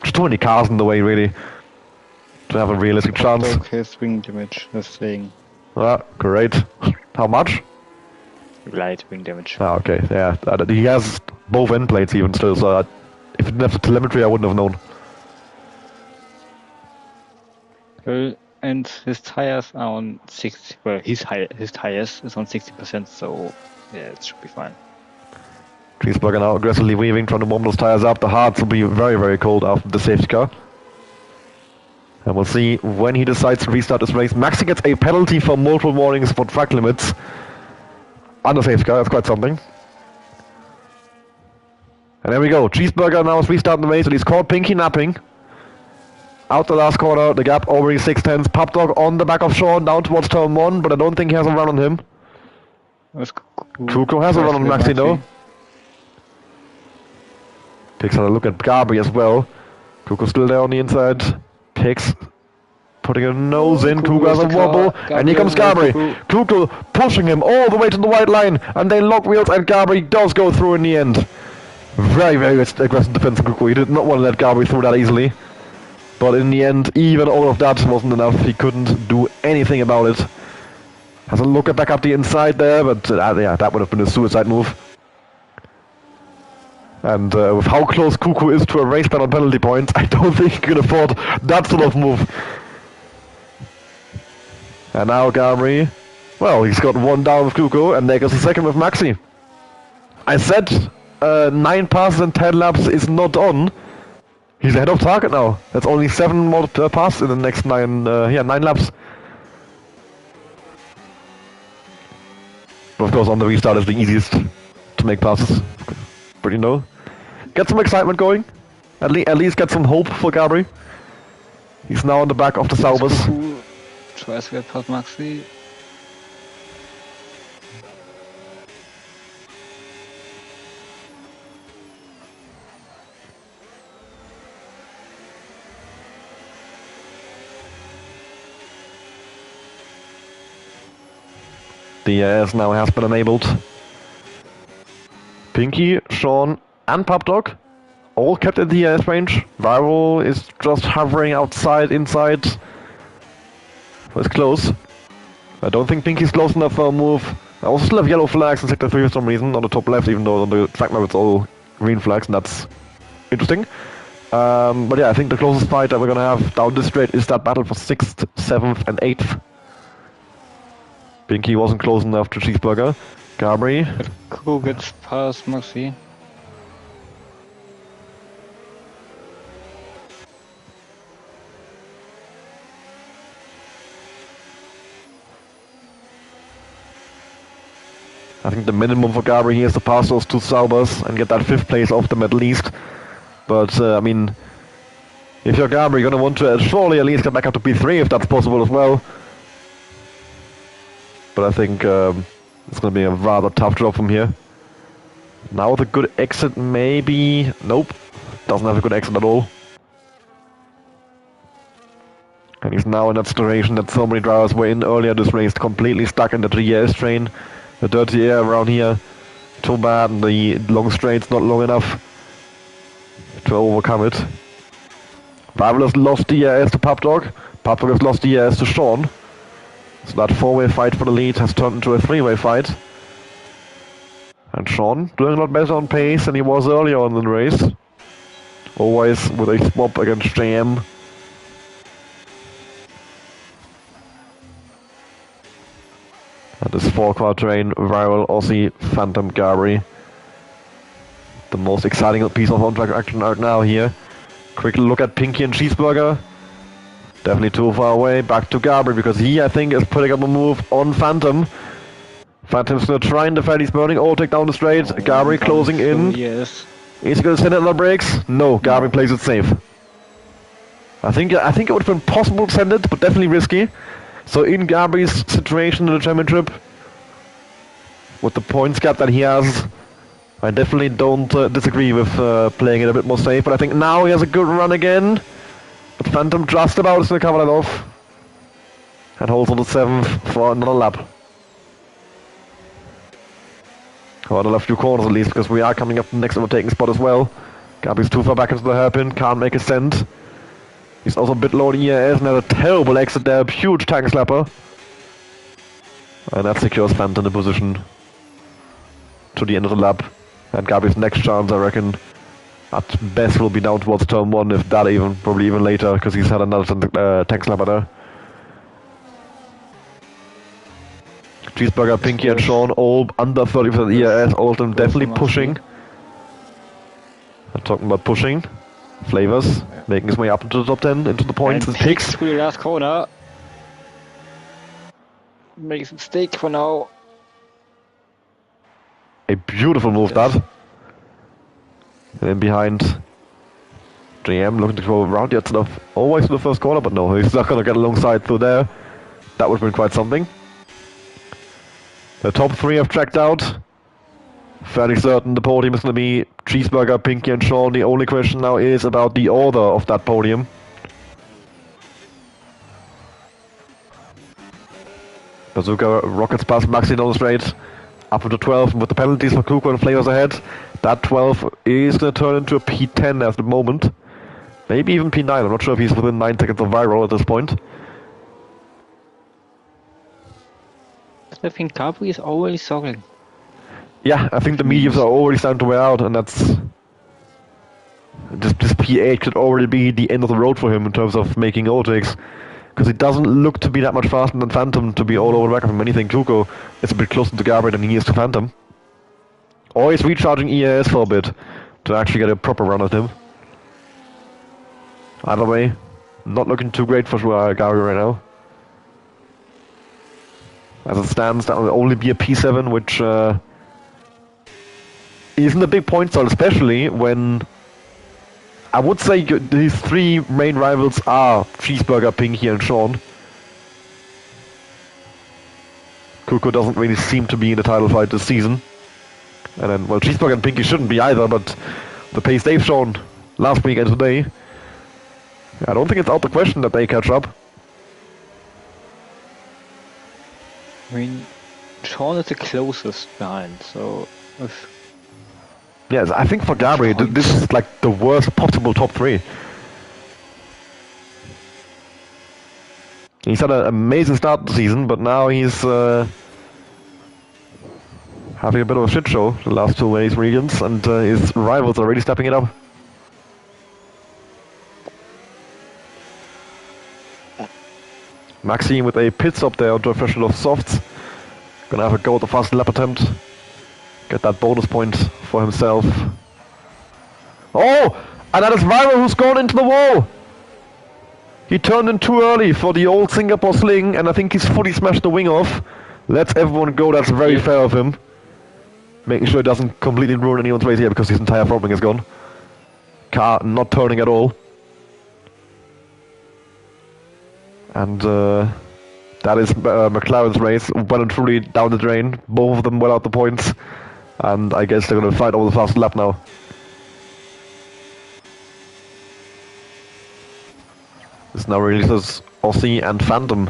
just too many cars in the way, really, to have a realistic chance. Dog has wing damage. Just saying. Ah, great. How much? Light wing damage. Ah, okay, yeah. He has both end plates even still, so if it didn't have the telemetry, I wouldn't have known. Well, and his tires are on 60. Well, his tires is on 60%, so yeah, it should be fine. Cheeseburger now aggressively weaving, trying to warm those tires up. The hearts will be very, very cold after the safety car. And we'll see when he decides to restart this race. Maxi gets a penalty for multiple warnings for track limits on the safety car. That's quite something. And there we go. Cheeseburger now is restarting the race, and he's caught Pinky napping. Out the last corner, the gap already 6/10. Papdog on the back of Sean, down towards turn 1, but I don't think he has a run on him. Kuko has a run on Maxi though. Pix had a look at Gabri as well. Kuko still there on the inside. Pix putting a nose in. Kuko has a wobble. And here comes Gabri. Kuko pushing him all the way to the white line. And they lock wheels, and Gabri does go through in the end. Very, very aggressive defense from Kuko. He did not want to let Gabri through that easily. But in the end, even all of that wasn't enough. He couldn't do anything about it. Has a look back up the inside there, but yeah, that would have been a suicide move. And with how close Kuko is to a race ban on penalty points, I don't think he can afford that sort of move. And now Gabri, well, he's got one down with Kuko, and there goes the second with Maxi. I said 9 passes in 10 laps is not on. He's ahead of target now. That's only 7 more passes in the next 9 laps. But of course, on the restart is the easiest to make passes. But you know, get some excitement going. At least get some hope for Gabri. He's now on the back of the Saubers. Tries to get past Maxi. The AS now has been enabled. Pinky, Sean, and Papdog all kept in the AS range. Viral is just hovering outside, inside. It's close. I don't think Pinky's close enough for a move. I also still have yellow flags in sector 3 for some reason on the top left, even though on the track map it's all green flags, and that's interesting. But yeah, I think the closest fight that we're gonna have down this straight is that battle for 6th, 7th, and 8th. Pinky wasn't close enough to Cheeseburger. Gabri. Kuko gets past Maxi. I think the minimum for Gabri here is to pass those 2 Saubers and get that 5th place off them at least. But, I mean, if you're Gabri, you're going to want to surely at least get back up to P3 if that's possible as well. But I think it's going to be a rather tough drop from here. Now the good exit maybe... Nope, doesn't have a good exit at all. And he's now in that situation that so many drivers were in earlier this race, completely stuck in the GS train. The dirty air around here, too bad, and the long straight's not long enough to overcome it. Rival has lost DRS to Papdog. Papdog has lost DRS to Sean. So that 4-way fight for the lead has turned into a 3-way fight. And Sean doing a lot better on pace than he was earlier on in the race. Always with a swap against JM. And this 4-car train, Viral, Aussie, Phantom, Gabri. The most exciting piece of on-track action out now here. Quick look at Pinky and Cheeseburger. Definitely too far away. Back to Gabri because he, I think, is putting up a move on Phantom. Phantom's gonna try and defend his burning. All take down the straight. Gabri closing in. Yes. Is he gonna send it on the brakes? No, Gabri plays it safe. I think it would have been possible to send it, but definitely risky. So in Gabri's situation in the championship, with the points gap that he has, I definitely don't disagree with playing it a bit more safe. But I think now he has a good run again. But Phantom just about is going to cover that off. And holds on the 7th for another lap. Or the left few corners at least, because we are coming up to the next overtaking spot as well. Gabri's too far back into the hairpin, can't make a cent. He's also a bit low in ERS and has a terrible exit there, huge tank slapper. And that secures Phantom in position to the end of the lap. And Gabri's next chance, I reckon, at best will be down towards turn 1, if that even, probably even later, because he's had another tank slapper there. Cheeseburger, Pinky and Sean all under 30% ERS, all of them definitely pushing. I'm talking about pushing. Flavors making his way up into the top 10, into the points and picks. Through the last corner. Makes a mistake for now. A beautiful move that. And then behind JM looking to go around yet always to the first corner, but no, he's not going to get alongside through there. That would have been quite something. The top 3 have tracked out. Fairly certain the podium is going to be Cheeseburger, Pinky and Sean. The only question now is about the order of that podium. Bazooka rockets past Maxi down the straight. Up to 12 with the penalties for Kuko and Flavors ahead. That 12 is going to turn into a P10 at the moment. Maybe even P9. I'm not sure if he's within 9 seconds of Viral at this point. I think Gabri is already struggling. Yeah, I think the mediums are already starting to wear out, and that's... This P8 could already be the end of the road for him in terms of making overtakes. Because he doesn't look to be that much faster than Phantom to be all over the back of him. Anything, Kuko is a bit closer to Gabri than he is to Phantom. Or he's recharging EAS for a bit to actually get a proper run at him. Either way, not looking too great for Gabri right now. As it stands, that will only be a P7, which isn't a big point stall, especially when I would say these 3 main rivals are Cheeseburger, Pinky and Sean. Kuko doesn't really seem to be in the title fight this season. And then, well, Cheeseburger and Pinky shouldn't be either, but the pace they've shown last week and today, I don't think it's out the question that they catch up. I mean, Sean is the closest behind, so if... Yes, I think for Gabri, this is like the worst possible top 3. He's had an amazing start to the season, but now he's having a bit of a shit show the last 2 race regions, and his rivals are already stepping it up. Maxime with a pit stop there onto a threshold of softs. Gonna have a go at the fast lap attempt. Get that bonus point for himself. Oh! And that is Viral who's gone into the wall! He turned in too early for the old Singapore sling, and I think he's fully smashed the wing off. Lets everyone go, that's very fair of him. Making sure it doesn't completely ruin anyone's race here because his entire throttling is gone. Car not turning at all. And that is McLaren's race, well and truly down the drain. Both of them well out the points. And I guess they're going to fight over the fast lap now. This now releases Aussie and Phantom.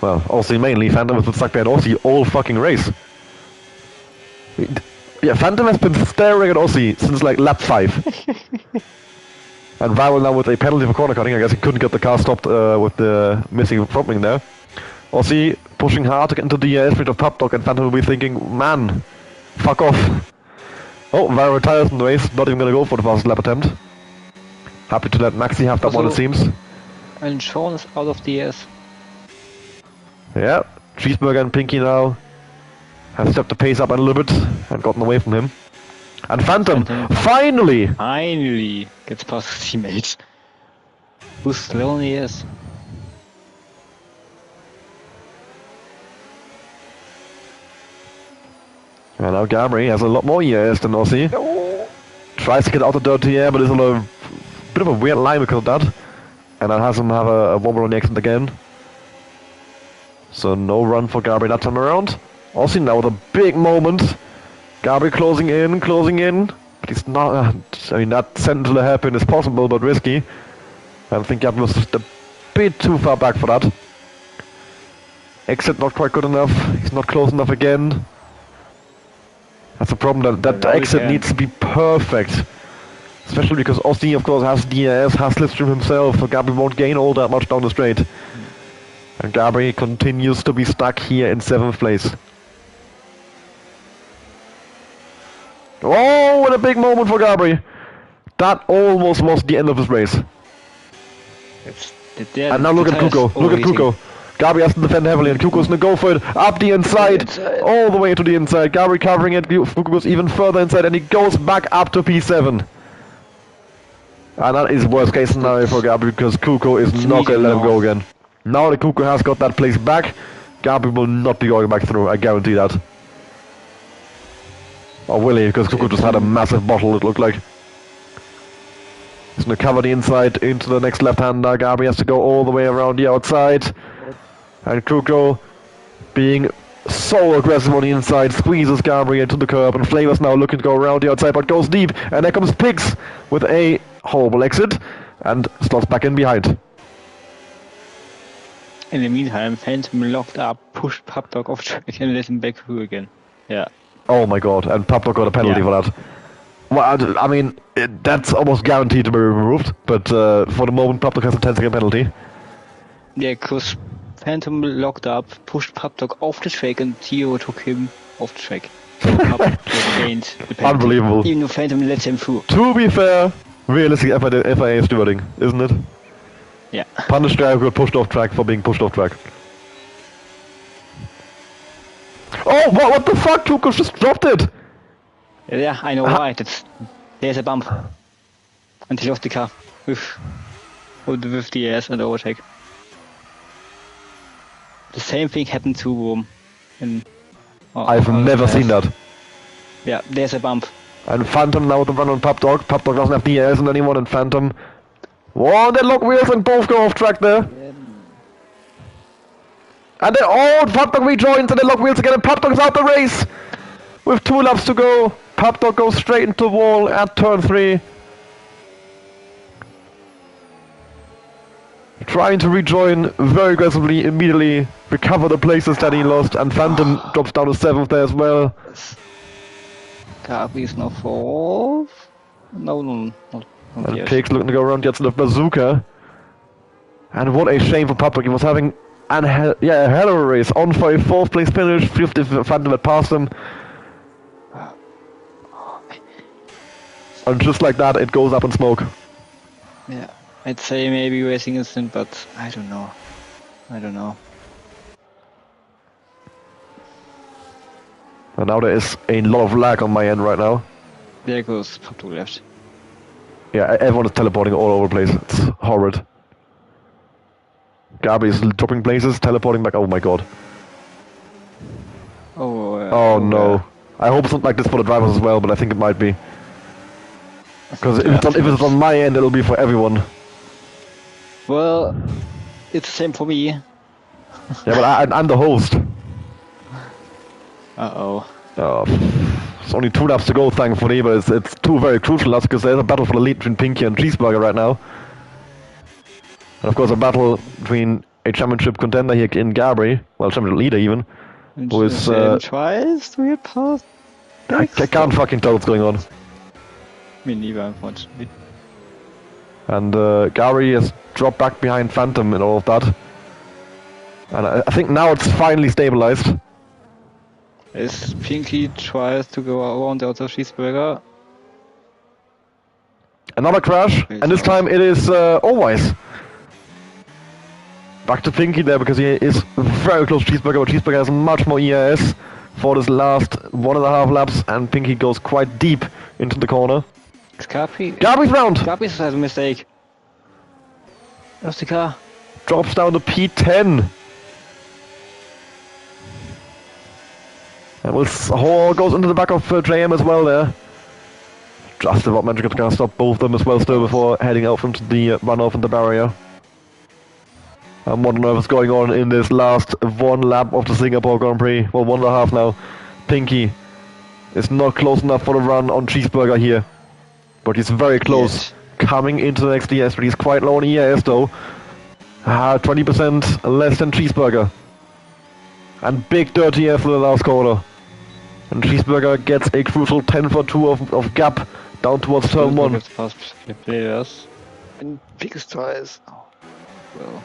Well, Aussie mainly. Phantom has been stuck behind Aussie all fucking race. Yeah, Phantom has been staring at Aussie since like lap 5. And Vowel now with a penalty for corner cutting. I guess he couldn't get the car stopped with the missing front wing there. Aussie pushing hard to get into the airspeed of Pap Dog, and Phantom will be thinking, man, fuck off. Oh, Vowel retires from the race, not even going to go for the fast lap attempt. Happy to let Maxi have that one, it seems. And Sean is out of the S. Yeah, Cheeseburger and Pinky now have stepped the pace up a little bit and gotten away from him. And Phantom, finally Gets past his teammates. Who's slow on the S? Well, now Gabri has a lot more years than Aussie. Tries to get out of the dirty air, but is on a bit of a weird line because of that. And that has him have a wobble on the exit again. So no run for Gabri that time around. Aussie now with a big moment. Gabri closing in. But he's not... I mean, that sent to the hairpin is possible, but risky. I think Gabri was just a bit too far back for that. Exit not quite good enough. He's not close enough again. That's the problem, that exit needs to be perfect. Especially because Aussie, of course, has DRS, has Slipstream himself, so Gabri won't gain all that much down the straight. And Gabri continues to be stuck here in 7th place. Oh, what a big moment for Gabri! That almost was the end of his race. And now look at Kuko, look at Kuko. Gabri has to defend heavily, and Kuko's gonna go for it, up the inside, all the way to the inside. Gabri covering it, Kuko goes even further inside, and he goes back up to P7. And that is worst case scenario for Gabri, because Kuko is not gonna let him go again. Now that Kuko has got that place back, Gabri will not be going back through, I guarantee that. Or will he, because Kuko just had a massive bottle, it looked like. He's gonna cover the inside into the next left-hander. Gabri has to go all the way around the outside. And Kuko, being so aggressive on the inside, squeezes Gabri into the curb, and Flavor's now looking to go around the outside, but goes deep. And there comes Pigs with a horrible exit, and slots back in behind. In the meantime, Phantom locked up, pushed Pap Dog off track and let him back through again. Yeah. Oh my god, and Pap Dog got a penalty for that. Well, I mean, that's almost guaranteed to be removed, but for the moment, Pap Dog has a 10-second penalty. Yeah, because Phantom locked up, pushed Pap Dog off the track, and Theo took him off the track. So Pap Dog gained the penalty. Unbelievable. Even though Phantom lets him through. To be fair, realistic FIA stewarding, isn't it? Yeah. Punish guy who got pushed off track for being pushed off track. Oh, what the fuck? Kuko just dropped it! Yeah, I know why. There's a bump. And he lost the car. With the ass and overtake. The same thing happened to I've never seen that. Yeah, there's a bump. And Phantom now with the run on Pap Dog. Pap Dog doesn't have the airs on anyone, and Phantom... Whoa, they lock wheels and both go off track there. And then, Pap Dog rejoins and they lock wheels again, and Pap Dog's out the race! With 2 laps to go, Pap Dog goes straight into the wall at turn 3. Trying to rejoin very aggressively, immediately recover the places that he lost, and Phantom drops down to 7th there as well. Gabri is now 4th. No, not And yet. Pigs looking to go around, gets the bazooka. And what a shame for Pap Dog. He was having a hell of a race. On for a 4th place finish, 5th if Phantom had passed him. And just like that, it goes up in smoke. Yeah, I'd say maybe racing instant, but I don't know. And now there is a lot of lag on my end right now. There goes Pap Dog left. Yeah, everyone is teleporting all over the place. It's horrid. Gabri is dropping places, teleporting back. Oh my god. Oh no. I hope it's not like this for the drivers as well, but I think it might be. Because Yeah, if it's on my end, it'll be for everyone. Well, it's the same for me. Yeah, but I'm the host. Uh-oh. Oh, it's only 2 laps to go, thankfully, but it's 2 very crucial laps because there's a battle for the lead between Pinky and Cheeseburger right now. And of course a battle between a championship contender here in Gabri, well, championship leader even, who is... tries to get past. I can't fucking tell what's going on. Me neither, unfortunately. And Gabri has dropped back behind Phantom and all of that. And I think now it's finally stabilized. As Pinky tries to go around the outer Cheeseburger. Another crash, and this time it is Always. Back to Pinky there because he is very close to Cheeseburger, but Cheeseburger has much more EIS for this last 1.5 laps, and Pinky goes quite deep into the corner. Gabri's round! Gabri's has a mistake. Lost the car. Drops down to P10. And goes into the back of JM as well there. Just about managing to stop both of them as well still before heading out into the runoff in the barrier. I'm wondering what's going on in this last 1 lap of the Singapore Grand Prix. Well, 1.5 now. Pinky is not close enough for the run on Cheeseburger here. But he's very close. Yes. Coming into the next ES, but he's quite low on ES though. 20% less than Cheeseburger. And big dirty F in the last corner. And Cheeseburger gets a crucial 10 for 2 of gap down towards turn 1. Past players. And biggest tries. Oh, well.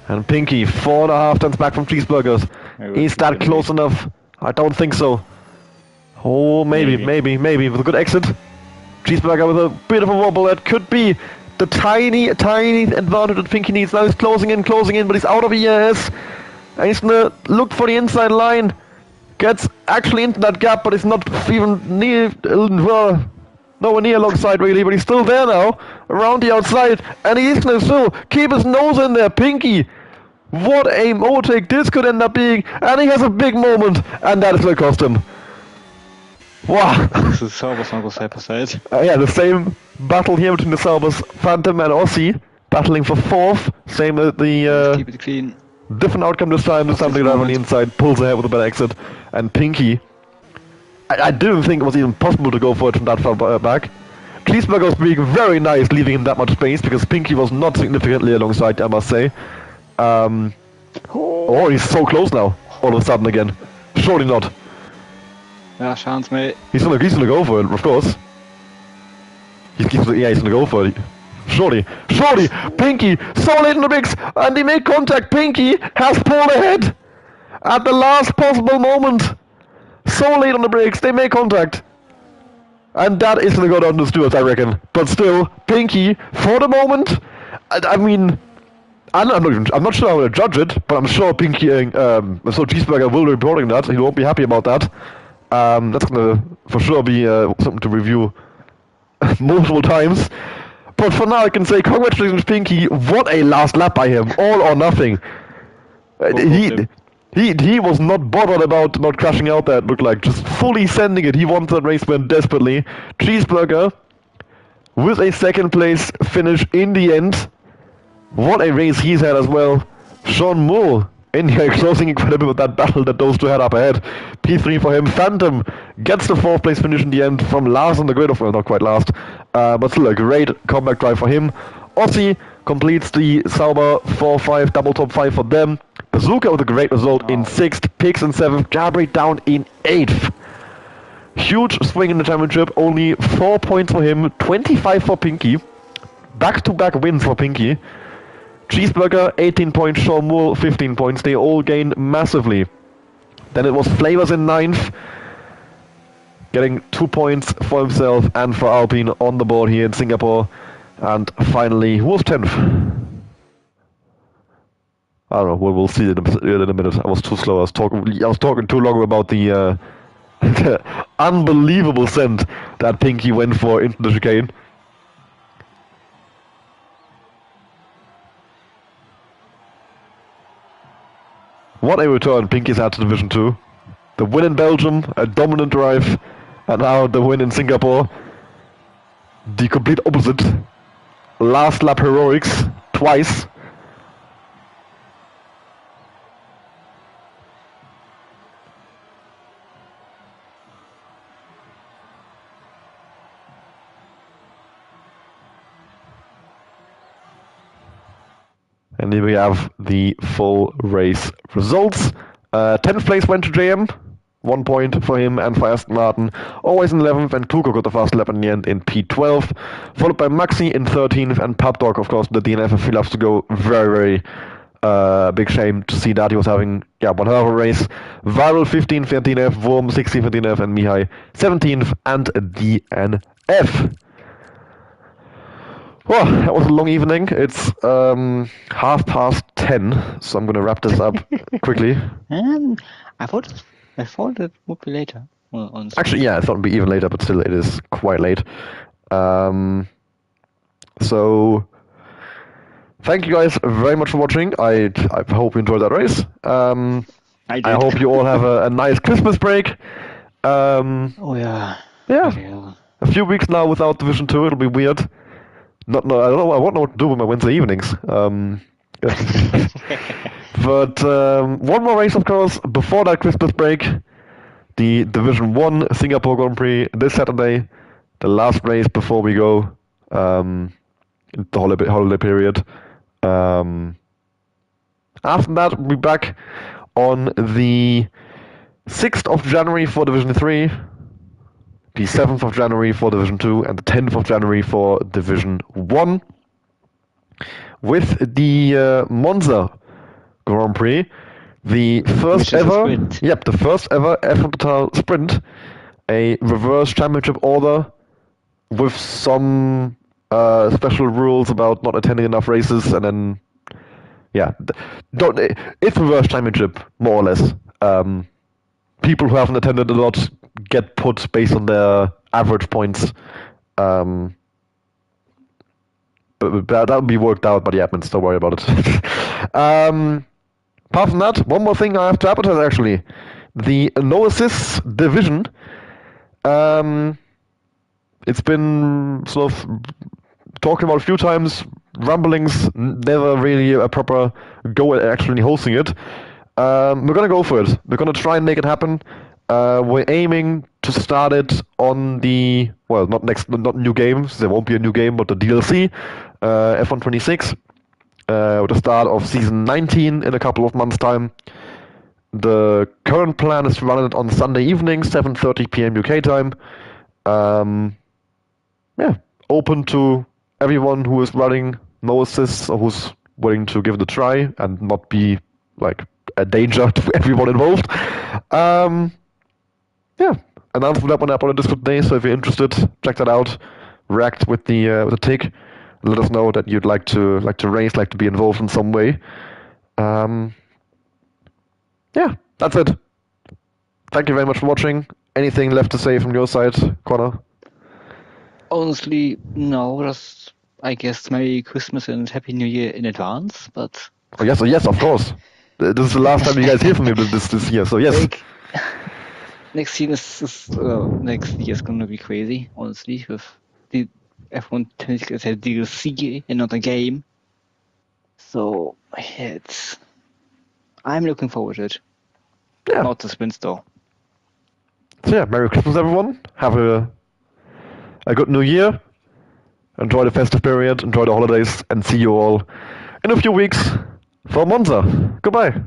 And Pinky, 4.5 turns back from Cheeseburgers. Is that close enough? I don't think so. Oh, maybe. With a good exit. Cheeseburger with a bit of a wobble. That could be the tiny advantage that Pinky needs. Now he's closing in, but he's out of ES. And he's gonna look for the inside line. Gets actually into that gap, but it's not even near, nowhere near alongside really, but he's still there now, around the outside, and he's gonna still keep his nose in there. Pinky, what a overtake this could end up being, and he has a big moment, and that is gonna cost him. Wow. This is Sauber's on the side. Yeah, the same battle here between the Saubers, Phantom and Aussie, battling for 4th, same as the keep it clean. different outcome this time. The driver on the inside pulls ahead with a better exit, and Pinky, I didn't think it was even possible to go for it from that far back. Cheeseburger was being very nice, leaving him that much space, because Pinky was not significantly alongside, I must say. Oh, he's so close now, all of a sudden again. Surely not. Yeah, chance, mate. He's gonna go for it, of course. He's gonna go for it. Surely, Pinky, so late in the mix, and they make contact. Pinky has pulled ahead at the last possible moment. So late on the brakes, they make contact. And that is gonna go down to the stewards, I reckon. But still, Pinky, for the moment, I mean, I'm not sure how to judge it, but I'm sure Pinky, so Cheeseburger will be reporting that. He won't be happy about that. That's gonna for sure be something to review multiple times. But for now, I can say congratulations, Pinky. What a last lap by him, all or nothing. He was not bothered about not crashing out there. It looked like just fully sending it. He wanted that race win desperately. Cheeseburger with a 2nd place finish in the end. What a race he's had as well. Sean Moore in here closing incredible with that battle that those two had up ahead. P3 for him. Phantom gets the 4th place finish in the end from last on the grid. Well, not quite last, but still a great comeback drive for him. Aussie completes the Sauber 4-5 double top 5 for them. Bazooka with a great result in 6th, Pix in 7th, Jabri down in 8th. Huge swing in the championship, only 4 points for him, 25 for Pinky. Back-to-back wins for Pinky. Cheeseburger, 18 points, Sean Moore, 15 points. They all gained massively. Then it was Flavors in 9th, getting 2 points for himself and for Alpine on the board here in Singapore. And finally, who was 10th? I don't know, we'll see in a minute. I was too slow, I was talking too long about the unbelievable send that Pinky went for into the chicane. What a return Pinky's had to Division 2. The win in Belgium, a dominant drive, and now the win in Singapore. The complete opposite. Last lap heroics, twice. And here we have the full race results. 10th place went to JM. 1 point for him and for Aston Martin. Always in 11th, and Kluko got the fast lap in the end in P12. Followed by Maxi in 13th, and Papdog, of course, the DNF, if he loves to go. Very, very big shame to see that. He was having, one hell of a race. Viral 15th, DNF, Wurm 16th, DNF, and Mihai 17th, and DNF. Well, that was a long evening. It's 10:30, so I'm going to wrap this up quickly. I thought it would be later. Well, honestly. Actually, yeah, I thought it'd be even later, but still, it is quite late. So, thank you guys very much for watching. I hope you enjoyed that race. I hope you all have a nice Christmas break. Oh yeah. Yeah. A few weeks now without Division 2, it'll be weird. I don't know. I won't know what to do with my Wednesday evenings. But one more race, of course, before that Christmas break. The Division 1 Singapore Grand Prix this Saturday. The last race before we go in the holiday period. After that, we'll be back on the 6th of January for Division 3. The 7th of January for Division 2 and the 10th of January for Division 1. With the Monza Grand Prix, the first ever F1 Total sprint, a reverse championship order with some special rules about not attending enough races, and then it's reverse championship more or less. People who haven't attended a lot get put based on their average points. But that'll be worked out by the admins, don't worry about it. Apart from that, one more thing I have to advertise actually. The no assists division. It's been sort of talked about a few times, rumblings, never really a proper go at actually hosting it. We're gonna go for it. We're gonna try and make it happen. We're aiming to start it on the, not new games, there won't be a new game, but the DLC, F1 26, with the start of season 19 in a couple of months' time. The current plan is to run it on Sunday evening, 7:30 p.m. UK time. Open to everyone who is running no assists or who's willing to give it a try and not be like a danger to everyone involved. Announcement that one up on a Discord today, so if you're interested, check that out. React with the tick. Let us know that you'd like to race, like to be involved in some way. That's it. Thank you very much for watching. Anything left to say from your side, Connor? Honestly, no. Just I guess Merry Christmas and Happy New Year in advance. But yes, of course. This is the last time you guys hear from me this year. So yes. Next year is gonna be crazy, honestly, with the F1 26 as a DLC and not a game. So I'm looking forward to it. Yeah. Not the sprint though. So Merry Christmas everyone. Have a good New Year. Enjoy the festive period, enjoy the holidays, and see you all in a few weeks for Monza. Goodbye.